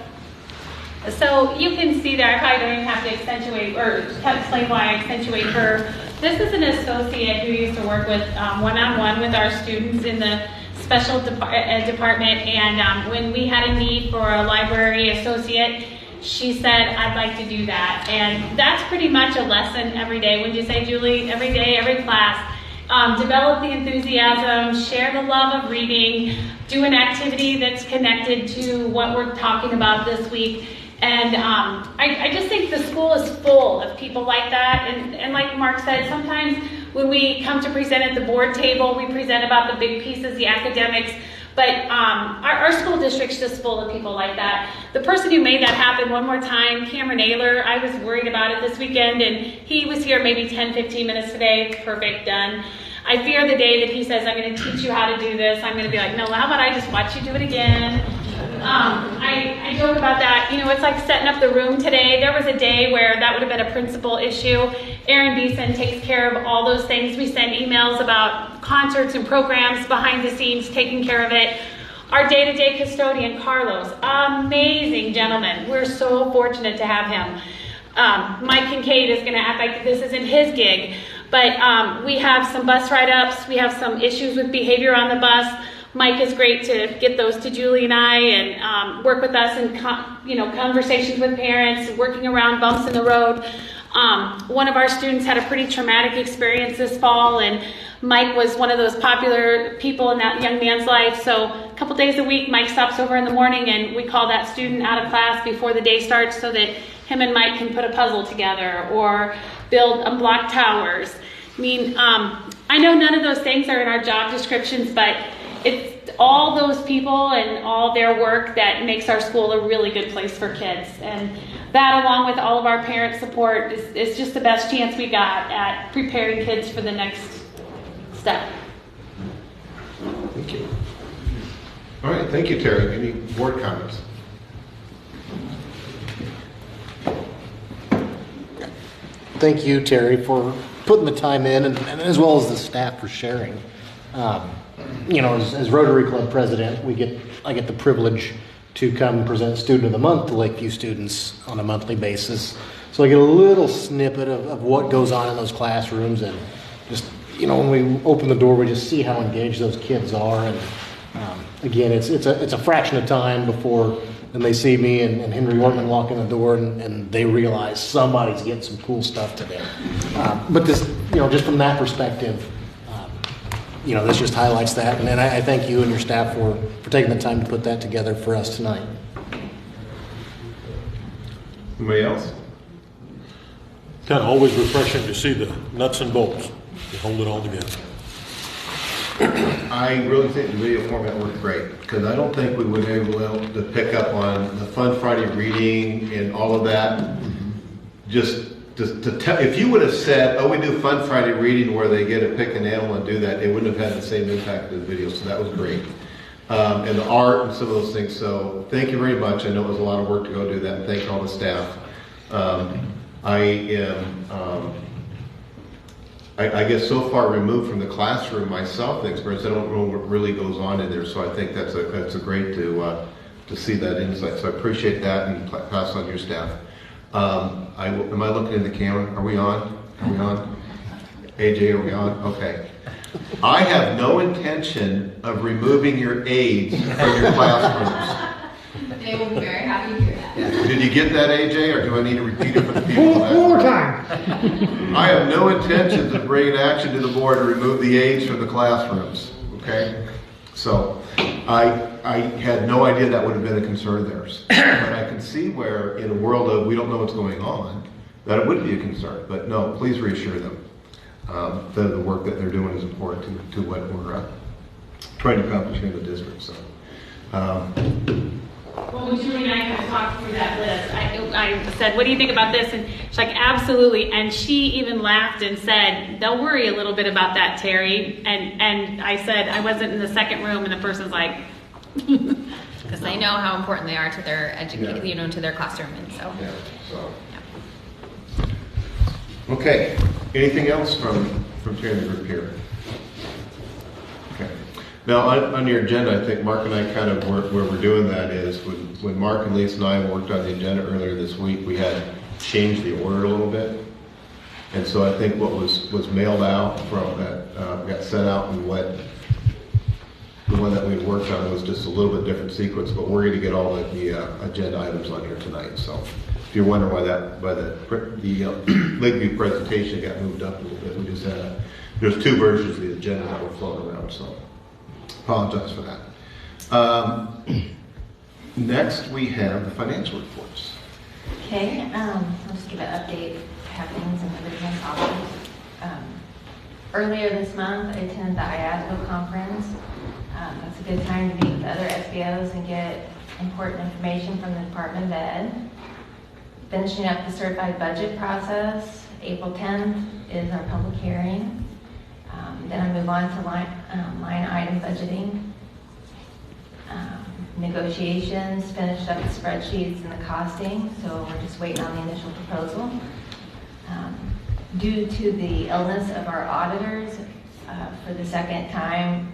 So you can see there, I probably don't even have to accentuate or explain why I accentuate her. This is an associate who used to work with one-on-one with our students in the special department, and when we had a need for a library associate, she said, I'd like to do that. And that's pretty much a lesson every day. Would you say, Julie? Every day, every class. Develop the enthusiasm, share the love of reading, do an activity that's connected to what we're talking about this week. And I just think the school is full of people like that. And like Mark said, sometimes when we come to present at the board table, we present about the big pieces, the academics. But our school district's just full of people like that. The person who made that happen one more time, Cameron Naylor, I was worried about it this weekend, and he was here maybe 10, 15 minutes today. Perfect, done. I fear the day that he says, I'm going to teach you how to do this. I'm going to be like, no, how about I just watch you do it again? I joke about that. You know, it's like setting up the room today. There was a day where that would have been a principal issue. Erin Beeson takes care of all those things. We send emails about concerts and programs behind the scenes, taking care of it. Our day-to-day custodian, Carlos, amazing gentleman. We're so fortunate to have him. Mike Kincaid is going to act like this isn't his gig. But we have some bus write-ups. We have some issues with behavior on the bus. Mike is great to get those to Julie and I and work with us in conversations with parents, working around bumps in the road. One of our students had a pretty traumatic experience this fall, and Mike was one of those popular people in that young man's life. So a couple days a week, Mike stops over in the morning and we call that student out of class before the day starts so that him and Mike can put a puzzle together or build block towers. I mean, I know none of those things are in our job descriptions, but it's all those people and all their work that makes our school a really good place for kids. And that, along with all of our parent support, is just the best chance we got at preparing kids for the next step. Thank you. All right, thank you, Terry. Any board comments? Thank you, Terry, for putting the time in, and as well as the staff for sharing. As Rotary Club president, I get the privilege to come present Student of the Month to Lakeview students on a monthly basis. So I get a little snippet of what goes on in those classrooms, and just, when we open the door, we just see how engaged those kids are. And again, it's a fraction of time before then they see me and Henry Ortman walk in the door, and they realize somebody's getting some cool stuff today. But this, just from that perspective, this just highlights that. And I thank you and your staff for taking the time to put that together for us tonight. Anybody else? Kind of always refreshing to see the nuts and bolts. You hold it all together. I really think the video format worked great, because I don't think we would be able to pick up on the Fun Friday reading and all of that. Just to tell, if you would have said, oh, we do Fun Friday reading where they get to pick an animal and do that, it wouldn't have had the same impact as the video, so that was great. And the art and some of those things, so thank you very much. I know it was a lot of work to go do that, and thank all the staff. I am, I guess, so far removed from the classroom myself, the experience, I don't know what really goes on in there, so I think that's a great to see that insight. So I appreciate that, and pass on your staff. Am I looking in the camera? Are we on? Are we on? AJ, are we on? Okay. I have no intention of removing your aides from your classrooms. They will be very happy to hear that. Did you get that, AJ, or do I need to repeat it for the people? One more time. I have no intentions of bringing action to the board to remove the aides from the classrooms, okay? So, I had no idea that would have been a concern of theirs. But I can see where, in a world of we don't know what's going on, that it would be a concern. But no, please reassure them that the work that they're doing is important to what we're trying to accomplish in the district. So. Well, when Julie and I kind of talked through that list, I said, what do you think about this? And she's like, absolutely. And she even laughed and said, they'll worry a little bit about that, Terry. And I said, I wasn't in the second room, and the person's like, Because they know how important they are to their education, you know, to their classroom, and so. Yeah, so. Okay, anything else from Terry and the group here? Okay. Now, on your agenda, I think Mark and I kind of where we're doing that is when Mark and Lisa and I worked on the agenda earlier this week, we had changed the order a little bit. And so I think what was mailed out from that, got sent out, and what the one that we worked on was just a little bit different sequence, but we're going to get all the agenda items on here tonight. So if you're wondering why the Lakeview presentation got moved up a little bit, we just had there's two versions of the agenda that were floating around, so apologize for that. Next, we have the financial reports. Okay, I'll just give an update happenings in the business office. Earlier this month, I attended the IASBO conference. That's a good time to meet with other SBOs and get important information from the Department of Ed. Finishing up the certified budget process, April 10th is our public hearing. Then I move on to line item budgeting. Negotiations, finished up the spreadsheets and the costing, so we're just waiting on the initial proposal. Due to the illness of our auditors, for the second time,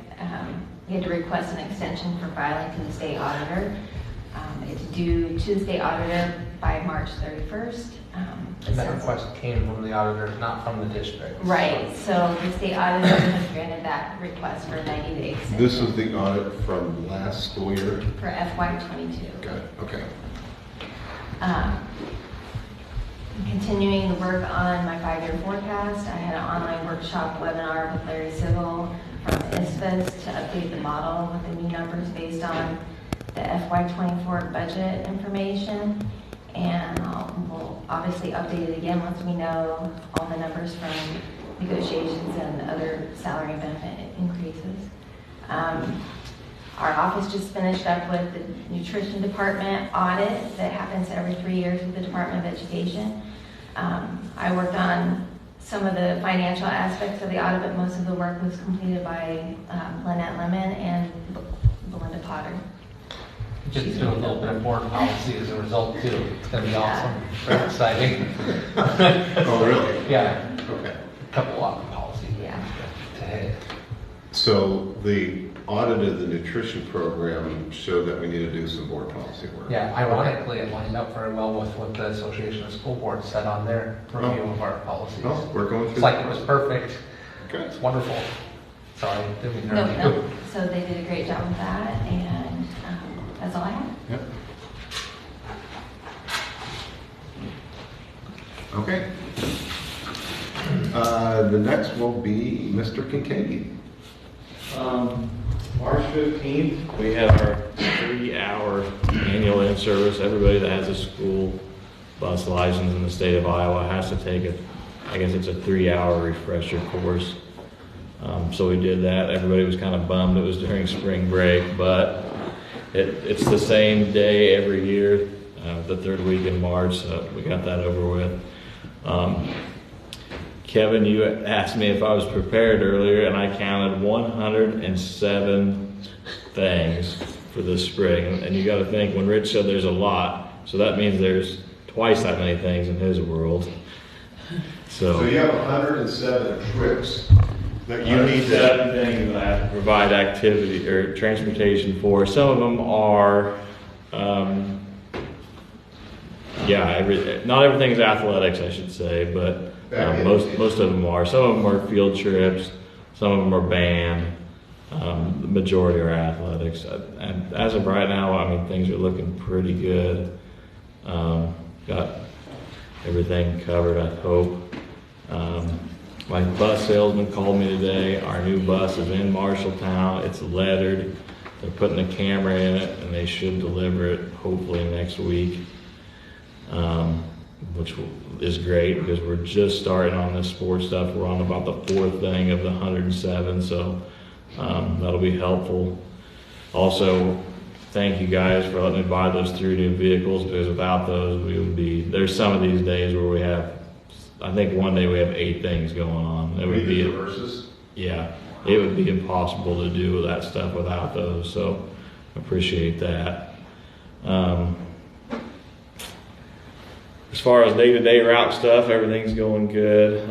we had to request an extension for filing to the state auditor. It's due to the state auditor by March 31st. And that request came from the auditor, not from the district. Right, so the state auditor has granted that request for a 90-day extension. This is the audit from last school year? For FY22. Got it, okay. Continuing the work on my 5-year forecast, I had an online workshop webinar with Larry Civil from ISPAS to update the model with the new numbers based on the FY24 budget information. And we'll obviously update it again once we know all the numbers from negotiations and other salary and benefit increases. Our office just finished up with the nutrition department audit that happens every 3 years with the Department of Education. I worked on some of the financial aspects of the audit, but most of the work was completed by Lynette Lemon and Belinda Potter. Just do a little bit of board policy as a result too. It's going to be awesome. Very exciting. Oh, really? Yeah. Okay. A couple of policies. Yeah. To hit. So the audit of the nutrition program showed that we need to do some board policy work. Yeah, ironically, it lined up very well with what the Association of School Boards said on their review of our policies. Oh, we're going through. It's like it was perfect. Good. It's wonderful. Sorry, didn't mean to No, interrupt you. no. So they did a great job with that, and that's all I have. Yep. Okay. The next will be Mr. Kincaid. March 15th, we have our 3-hour annual in-service. Everybody that has a school bus license in the state of Iowa has to take I guess it's a 3-hour refresher course. So we did that. Everybody was kind of bummed it was during spring break, but it's the same day every year, the third week in March, so we got that over with. Kevin, you asked me if I was prepared earlier, and I counted 107 things for this spring. And you got to think, when Rich said there's a lot, so that means there's twice that many things in his world. So you have 107 trips that you need to... 7 things that I have to provide activity or transportation for. Some of them are, not everything's athletics, I should say, but most of them are. Some of them are field trips, some of them are band, the majority are athletics. And as of right now, I mean, things are looking pretty good. Got everything covered, I hope. My bus salesman called me today. Our new bus is in Marshalltown. It's lettered. They're putting a camera in it, and they should deliver it hopefully next week, which is great because we're just starting on this sports stuff. We're on about the 4th thing of the 107, so that'll be helpful. Also, thank you guys for letting me buy those 3 new vehicles, because without those, there's some of these days where we have, I think one day we have 8 things going on. It would be versus? Yeah, it would be impossible to do that stuff without those, so I appreciate that. As far as day-to-day route stuff, everything's going good.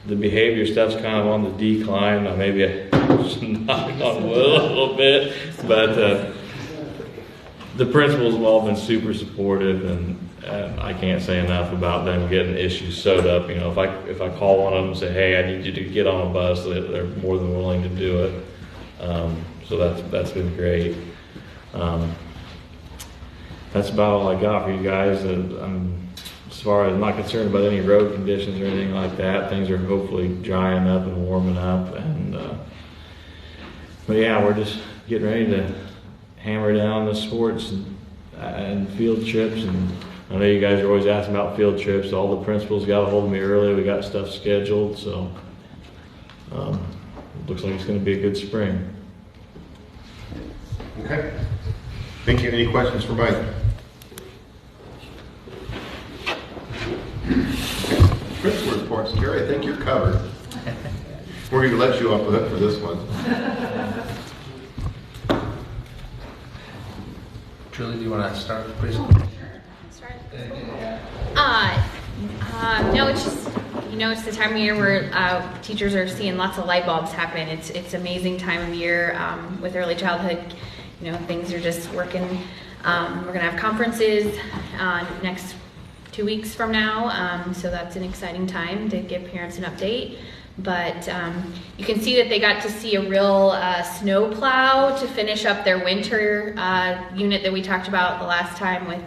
The behavior stuff's kind of on the decline. Maybe I should knock on wood a little bit, but the principals have all been super supportive, and I can't say enough about them getting issues sewed up. You know, if I call one of them and say, "Hey, I need you to get on a bus," they're more than willing to do it. So that's been great. That's about all I got for you guys. As far as I'm not concerned about any road conditions or anything like that. Things are hopefully drying up and warming up, and but yeah, we're just getting ready to hammer down the sports and field trips. And I know you guys are always asking about field trips. All the principals got a hold of me early. We got stuff scheduled, so looks like it's going to be a good spring. Okay. Thank you. Any questions for Mike? Principal reports. Gary, I think you're covered. We're going to let you off the hook for this one. Julie, do you want to start with preschool? No, it's just, it's the time of year where teachers are seeing lots of light bulbs happen. It's amazing time of year with early childhood. Things are just working. We're going to have conferences next 2 weeks from now, so that's an exciting time to give parents an update. But you can see that they got to see a real snow plow to finish up their winter unit that we talked about the last time with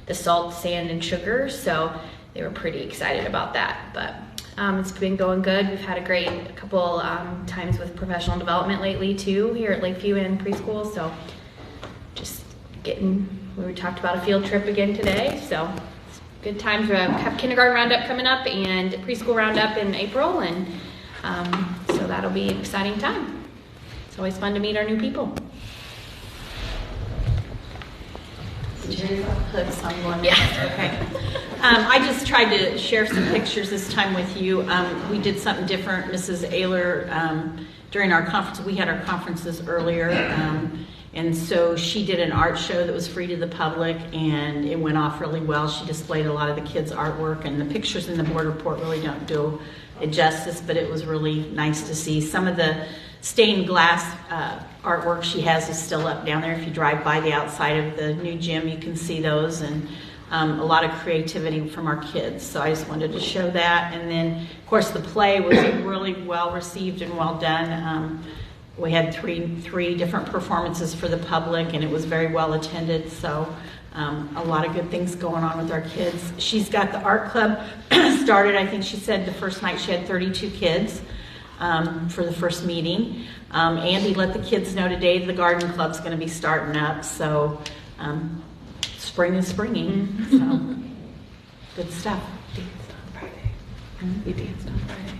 the salt, sand, and sugar. So they were pretty excited about that. But it's been going good. We've had a couple times with professional development lately too here at Lakeview and preschool. So just we talked about a field trip again today. So it's good times. We have kindergarten roundup coming up and preschool roundup in April, and so that'll be an exciting time. It's always fun to meet our new people. Yeah. Okay. I just tried to share some pictures this time with you. We did something different. Mrs. Ayler, during our conference, we had our conferences earlier, and so she did an art show that was free to the public, and it went off really well. She displayed a lot of the kids' artwork, and the pictures in the board report really don't do it justice, but it was really nice to see. Some of the stained glass artwork she has is still up down there. If you drive by the outside of the new gym, you can see those, and a lot of creativity from our kids. So I just wanted to show that. And then, of course, the play was really well received and well done. We had three different performances for the public, and it was very well attended. So a lot of good things going on with our kids. She's got the art club started. I think she said the first night she had 32 kids for the first meeting. Andy let the kids know today the garden club's going to be starting up. So spring is springing, so good stuff. You danced on Friday.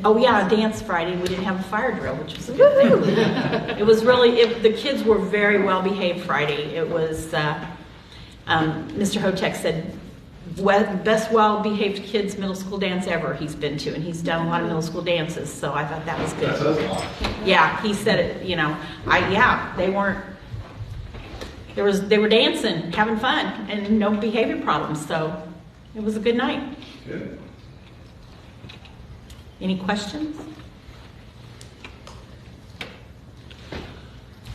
Oh yeah, dance Friday. We didn't have a fire drill, which was a good thing. It was really, the kids were very well behaved Friday. It was, Mr. Hotek said, best well behaved kids middle school dance ever he's been to, and he's done a lot of middle school dances, so I thought that was good. That says a lot. Yeah, he said it, you know, they weren't, they were dancing, having fun, and no behavior problems, so it was a good night. Good. Any questions?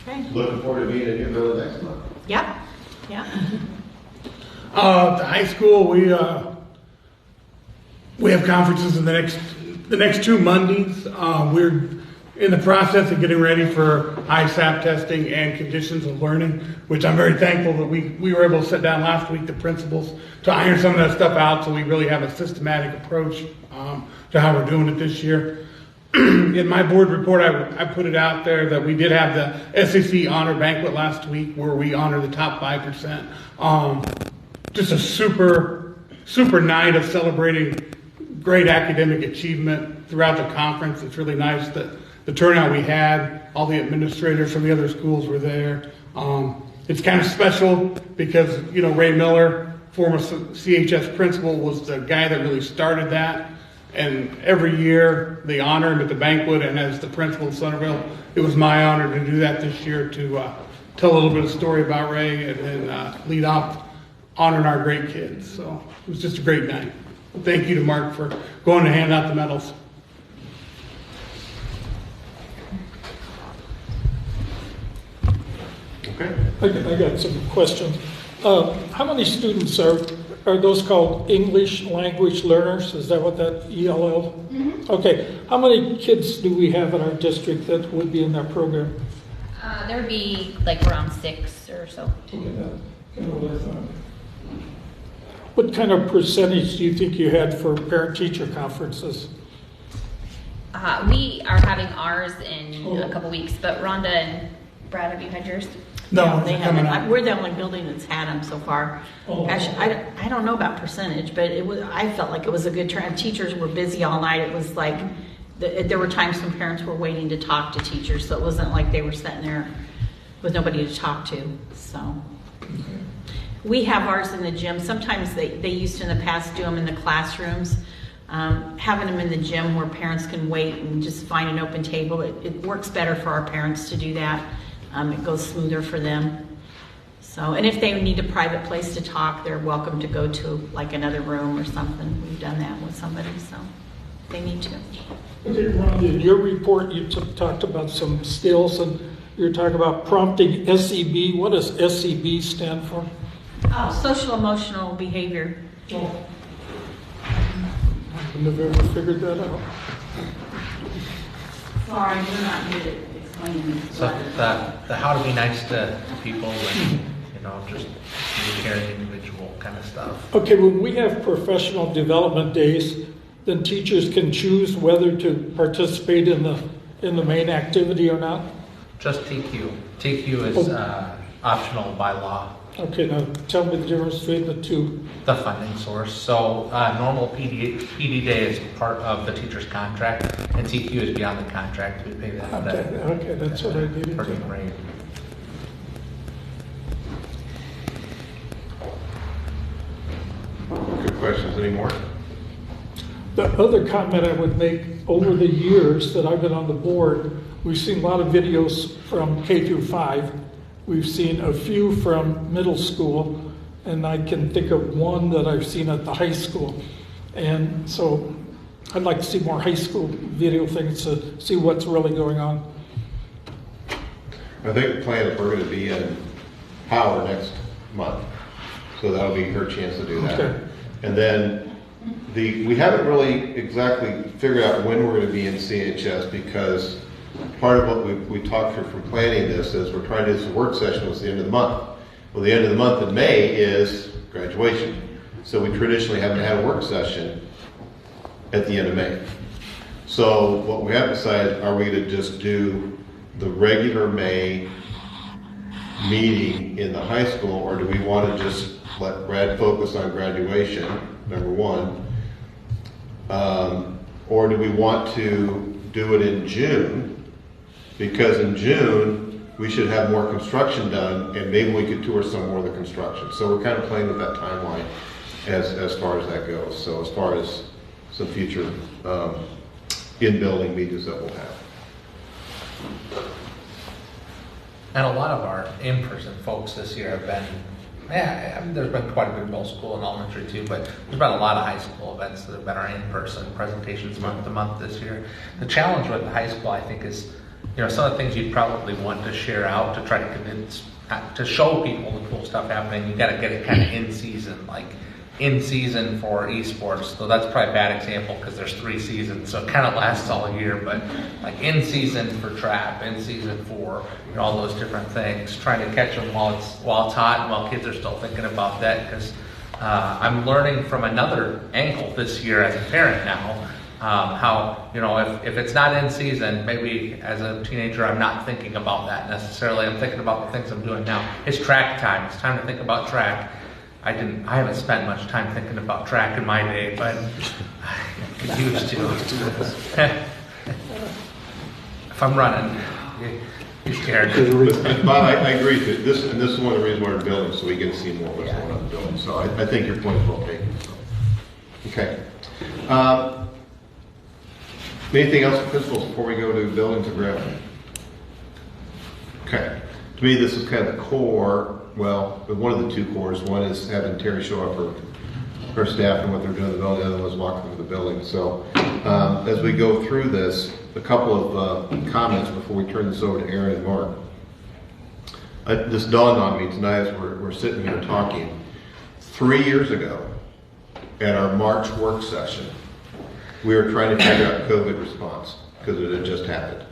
Okay. Looking forward to being in Newville next month. Yep. Yeah. The high school, we have conferences in the next 2 Mondays. We're in the process of getting ready for ISAP testing and conditions of learning, which I'm very thankful that we were able to sit down last week, the principals, to iron some of that stuff out, so we really have a systematic approach to how we're doing it this year. In my board report, I put it out there that we did have the SEC honor banquet last week, where we honor the top 5%. Just a super night of celebrating great academic achievement throughout the conference. It's really nice that the turnout we had, all the administrators from the other schools were there. It's kind of special because, you know, Ray Miller, former CHS principal, was the guy that really started that. And every year they honor him at the banquet, and as the principal of Centerville, it was my honor to do that this year, to tell a little bit of story about Ray and then lead off honoring our great kids. So it was just a great night. Thank you to Mark for going to hand out the medals. Okay. I got some questions. How many students are those called English language learners? Is that what that ELL? Mm-hmm. Okay. How many kids do we have in our district that would be in that program? There would be like around 6 or so. What kind of percentage do you think you had for parent-teacher conferences? We are having ours in a couple weeks, but Rhonda and Brad, have you had yours? No, they haven't. We're the only building that's had them so far. Actually, I don't know about percentage, but I felt like it was a good turn. Teachers were busy all night. It was like there were times when parents were waiting to talk to teachers, so it wasn't like they were sitting there with nobody to talk to. So we have ours in the gym. Sometimes they used to in the past do them in the classrooms. Having them in the gym where parents can wait and just find an open table, it works better for our parents to do that. It goes smoother for them. So, and if they need a private place to talk, they're welcome to go to like another room or something. We've done that with somebody, so they need to. Okay, Rhonda, in your report, you talked about some skills, and you're talking about prompting SEB. What does SEB stand for? Oh, social emotional behavior. Oh. I've never ever figured that out. Sorry, you're not good at explaining. So the how to be nice to people and, you know, just be a caring individual kind of stuff. Okay, when we have professional development days, then teachers can choose whether to participate in the main activity or not? Just TQ. TQ is optional by law. Okay, now tell me the difference between the two. The funding source. So normal PD day is part of the teacher's contract, and TQ is beyond the contract. We pay that. Okay, that's what I needed to know. Rate. Good questions. Any more? The other comment I would make, over the years that I've been on the board, we've seen a lot of videos from K through 5. We've seen a few from middle school, and I can think of one that I've seen at the high school. And so I'd like to see more high school video things to see what's really going on. I think the plan is we're going to be in Power next month, so that'll be her chance to do that. Okay. And then we haven't really exactly figured out when we're going to be in CHS, because part of what we talked through from planning this is we're trying to do this work session was the end of the month. Well, the end of the month in May is graduation. So we traditionally haven't had a work session at the end of May. So what we have decided, are we going to just do the regular May meeting in the high school, or do we want to just let Brad focus on graduation, number one? Or do we want to do it in June? Because in June, we should have more construction done, and maybe we could tour some more of the construction. So we're kind of playing with that timeline as far as that goes. So as far as some future in-building meetings that we'll have. And a lot of our in-person folks this year have been, there's been quite a bit of middle school and elementary too, but there's been a lot of high school events that have been our in-person presentations month to month this year. The challenge with the high school, I think, is, some of the things you'd probably want to share out to try to convince, to show people the cool stuff happening. You got to get it kind of in season, like in season for esports. So that's probably a bad example because there's 3 seasons, so it kind of lasts all year. But like in season for trap, in season for all those different things, trying to catch them while it's hot and while kids are still thinking about that. Because I'm learning from another angle this year as a parent now. How, if it's not in season, maybe as a teenager, I'm not thinking about that necessarily. I'm thinking about the things I'm doing now. It's track time. It's time to think about track. I haven't spent much time thinking about track in my day, but I could use to. If I'm running, you're scared. Bob, I agree. This is one of the reasons we're building, so we get to see more of what's going on in the building. So I think your point is well taken. So. Okay. Anything else for principals before we go to buildings and ground? Okay. To me, this is kind of the core. Well, one of the 2 cores. One is having Terry show up for her staff and what they're doing in the building. The other one is walking through the building. So as we go through this, a couple of comments before we turn this over to Aaron and Mark. This dawned on me tonight as we're sitting here talking. 3 years ago, at our March work session, we were trying to figure out COVID response because it had just happened.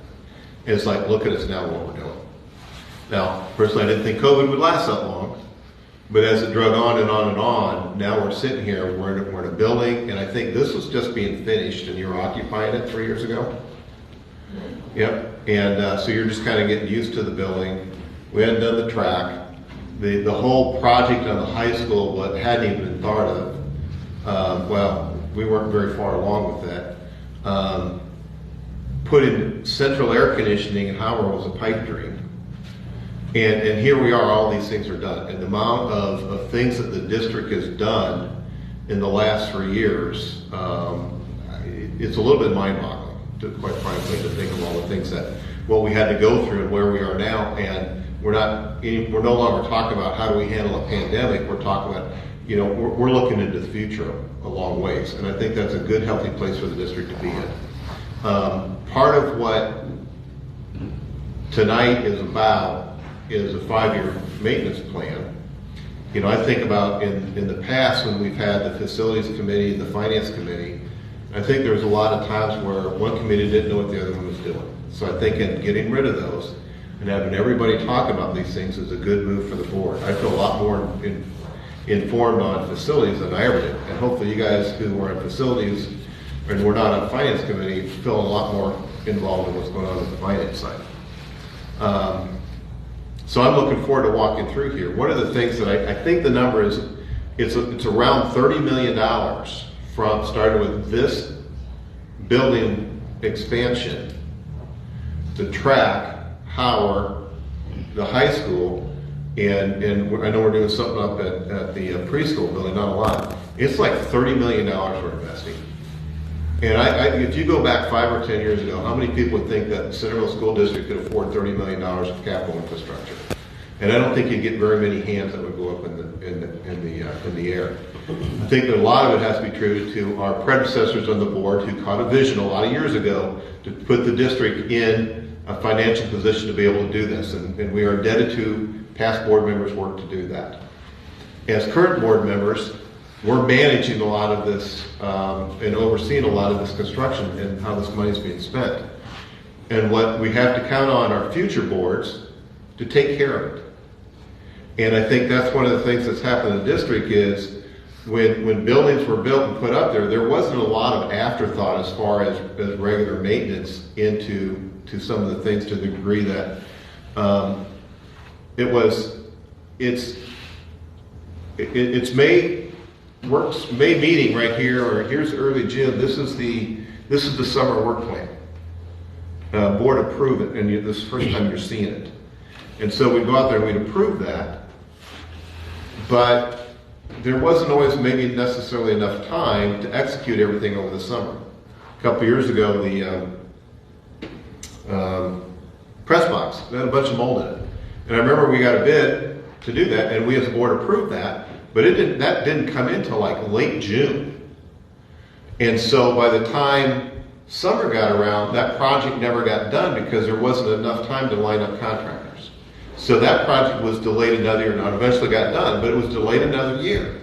And it's like, look at us now, what we're doing. Now, personally, I didn't think COVID would last that long, but as it drug on and on and on, now we're sitting here, we're in a building, and I think this was just being finished, and you were occupying it 3 years ago. Yep, and so you're just kind of getting used to the building. We hadn't done the track. The whole project on the high school, what hadn't even been thought of, we weren't very far along with that. Put in central air conditioning in Howard was a pipe dream. And here we are, all these things are done. And the amount of things that the district has done in the last 3 years, it's a little bit mind-boggling, quite frankly, to think of all the things what we had to go through and where we are now. And we're no longer talking about how do we handle a pandemic. We're talking about, we're looking into the future a long ways. And I think that's a good, healthy place for the district to be in. Part of what tonight is about is a 5-year maintenance plan. I think about in the past when we've had the facilities committee, the finance committee, I think there was a lot of times where one committee didn't know what the other one was doing. So I think in getting rid of those and having everybody talk about these things is a good move for the board. I feel a lot more informed on facilities than I ever did. And hopefully you guys who are in facilities and we're not on finance committee feel a lot more involved in what's going on with the finance side. So I'm looking forward to walking through here. One of the things that I think the number is, it's around $30 million from starting with this building expansion, the track, Howard, the high school, and I know we're doing something up at the preschool building, not a lot. It's like $30 million we're investing. And if you go back 5 or 10 years ago, how many people would think that the Centerville School District could afford $30 million of capital infrastructure? And I don't think you'd get very many hands that would go up in the air. I think that a lot of it has to be attributed to our predecessors on the board who caught a vision a lot of years ago to put the district in a financial position to be able to do this. And we are indebted to past board members' work to do that. As current board members, we're managing a lot of this and overseeing a lot of this construction and how this money is being spent. And what we have to count on our future boards to take care of it. And I think that's one of the things that's happened in the district is when buildings were built and put up there wasn't a lot of afterthought as far as regular maintenance into some of the things to the degree that it's May meeting right here, or here's early June. This is the summer work plan. Board approve it, and this is the first time you're seeing it. And so we'd go out there and we'd approve that, but there wasn't always maybe necessarily enough time to execute everything over the summer. A couple years ago, the press box had a bunch of mold in it. And I remember we got a bid to do that, and we as a board approved that, but that didn't come in till like late June. And so by the time summer got around, that project never got done because there wasn't enough time to line up contractors. So that project was delayed another year. Now it eventually got done, but it was delayed another year.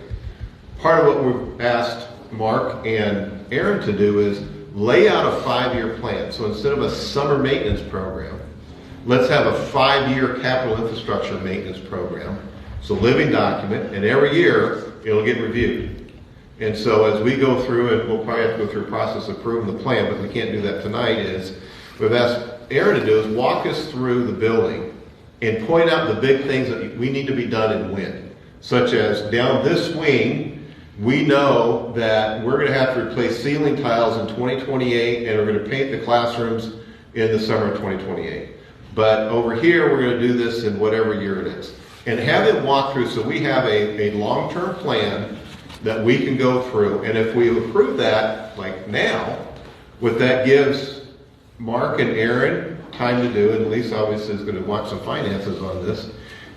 Part of what we've asked Mark and Aaron to do is lay out a 5-year plan. So instead of a summer maintenance program, let's have a 5-year capital infrastructure maintenance program. It's a living document, and every year it'll get reviewed. And so as we go through, and we'll probably have to go through a process of approving the plan, but we can't do that tonight, is we've asked Aaron to do is walk us through the building and point out the big things that we need to be done and when. Such as down this wing, we know that we're going to have to replace ceiling tiles in 2028, and we're going to paint the classrooms in the summer of 2028. But over here, we're going to do this in whatever year it is. And have it walk through so we have a long-term plan that we can go through. And if we approve that, like now, what that gives Mark and Aaron time to do, and Lisa obviously is going to watch some finances on this,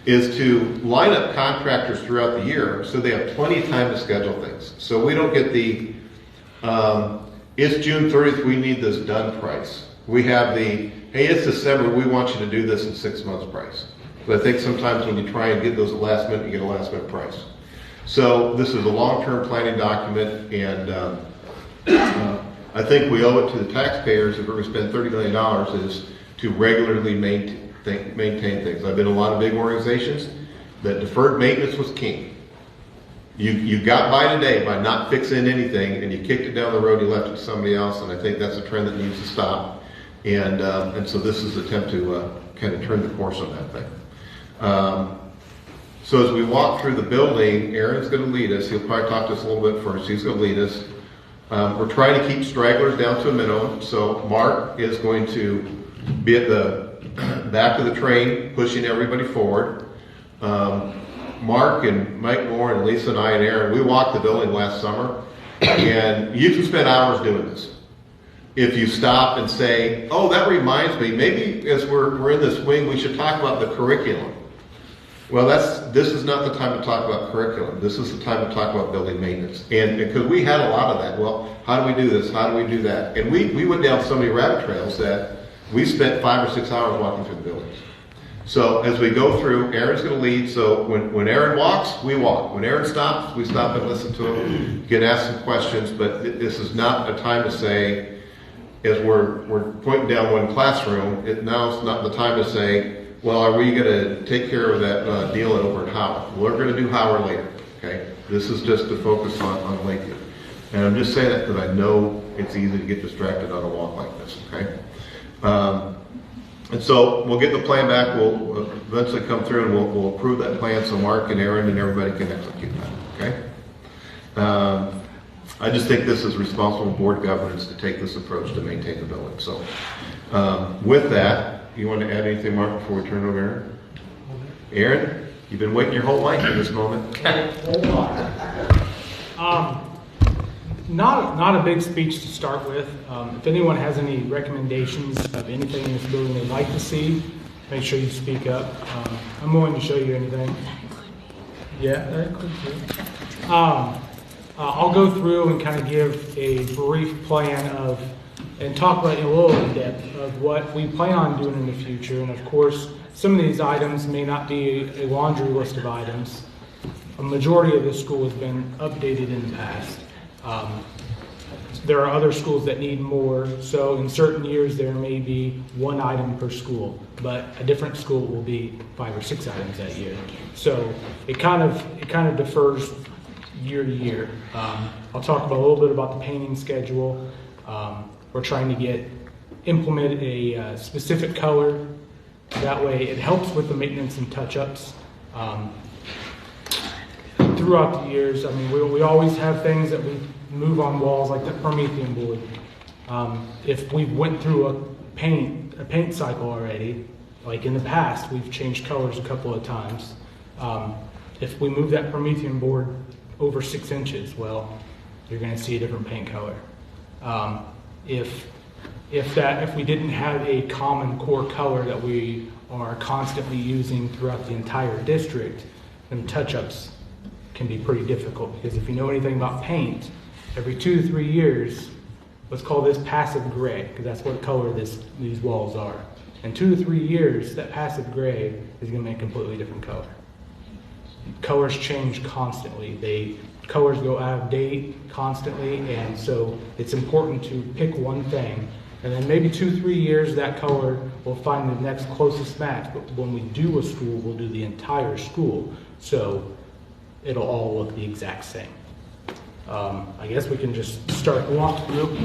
is to line up contractors throughout the year so they have plenty of time to schedule things. So we don't get the, it's June 30th, we need this done price. We have the, hey, it's December, we want you to do this in 6 months price. But I think sometimes when you try and get those at last minute, you get a last minute price. So this is a long-term planning document, and I think we owe it to the taxpayers, if we're going to spend $30 million, is to regularly maintain things. I've been in a lot of big organizations that deferred maintenance was king. You got by today by not fixing anything, and you kicked it down the road, you left it to somebody else, and I think that's a trend that needs to stop. And so this is an attempt to kind of turn the course on that thing. So as we walk through the building, Aaron's going to lead us. He'll probably talk to us a little bit first. He's going to lead us. We're trying to keep stragglers down to a minimum. So Mark is going to be at the back of the train, pushing everybody forward. Mark and Mike Moore and Lisa and I and Aaron, we walked the building last summer, and you can spend hours doing this. If you stop and say, oh, that reminds me, maybe as we're in this wing, we should talk about the curriculum. Well, this is not the time to talk about curriculum. This is the time to talk about building maintenance. And because we had a lot of that. Well, how do we do this? How do we do that? And we went down so many rabbit trails that we spent 5 or 6 hours walking through the buildings. So as we go through, Aaron's going to lead. So when Aaron walks, we walk. When Aaron stops, we stop and listen to him. You can ask some questions, but this is not a time to say, as we're pointing down one classroom, now it's not the time to say, well, are we going to take care of that deal over at Howard? We're going to do Howard later, okay? This is just to focus on Lakeview. And I'm just saying that because I know it's easy to get distracted on a walk like this, okay? And so we'll get the plan back. We'll eventually come through and we'll approve that plan so Mark and Aaron and everybody can execute that, okay? I just think this is responsible board governance to take this approach to maintain the building. So with that, you want to add anything, Mark, before we turn it over to Aaron? Aaron, you've been waiting your whole life for this moment. Not a big speech to start with. If anyone has any recommendations of anything in this building they'd like to see, make sure you speak up. I'm willing to show you anything. Yeah, that could too. I'll go through and kind of give a brief plan of, and talk about in a little in depth of what we plan on doing in the future. And of course, some of these items may not be a laundry list of items. A majority of the school has been updated in the past. There are other schools that need more, so in certain years there may be 1 item per school, but a different school will be 5 or 6 items that year. So it kind of differs year to year. I'll talk about a little bit about the painting schedule. We're trying to implement a specific color That way it helps with the maintenance and touch-ups. Throughout the years, I mean, we always have things that we move on walls, like the Promethean board. If we went through a paint cycle already, like in the past, we've changed colors a couple of times. If we move that Promethean board over 6 inches, well, you're going to see a different paint color. If we didn't have a common core color that we are constantly using throughout the entire district, then touch-ups can be pretty difficult, because if you know anything about paint, every 2 to 3 years, let's call this passive gray, because that's what color these walls are. In 2 to 3 years, that passive gray is going to make a completely different color. Colors change constantly. Colors go out of date constantly, and so it's important to pick one thing, and then maybe 2 to 3 years that color will find the next closest match. But when we do a school, we'll do the entire school, so it'll all look the exact same. I guess we can just start walk through.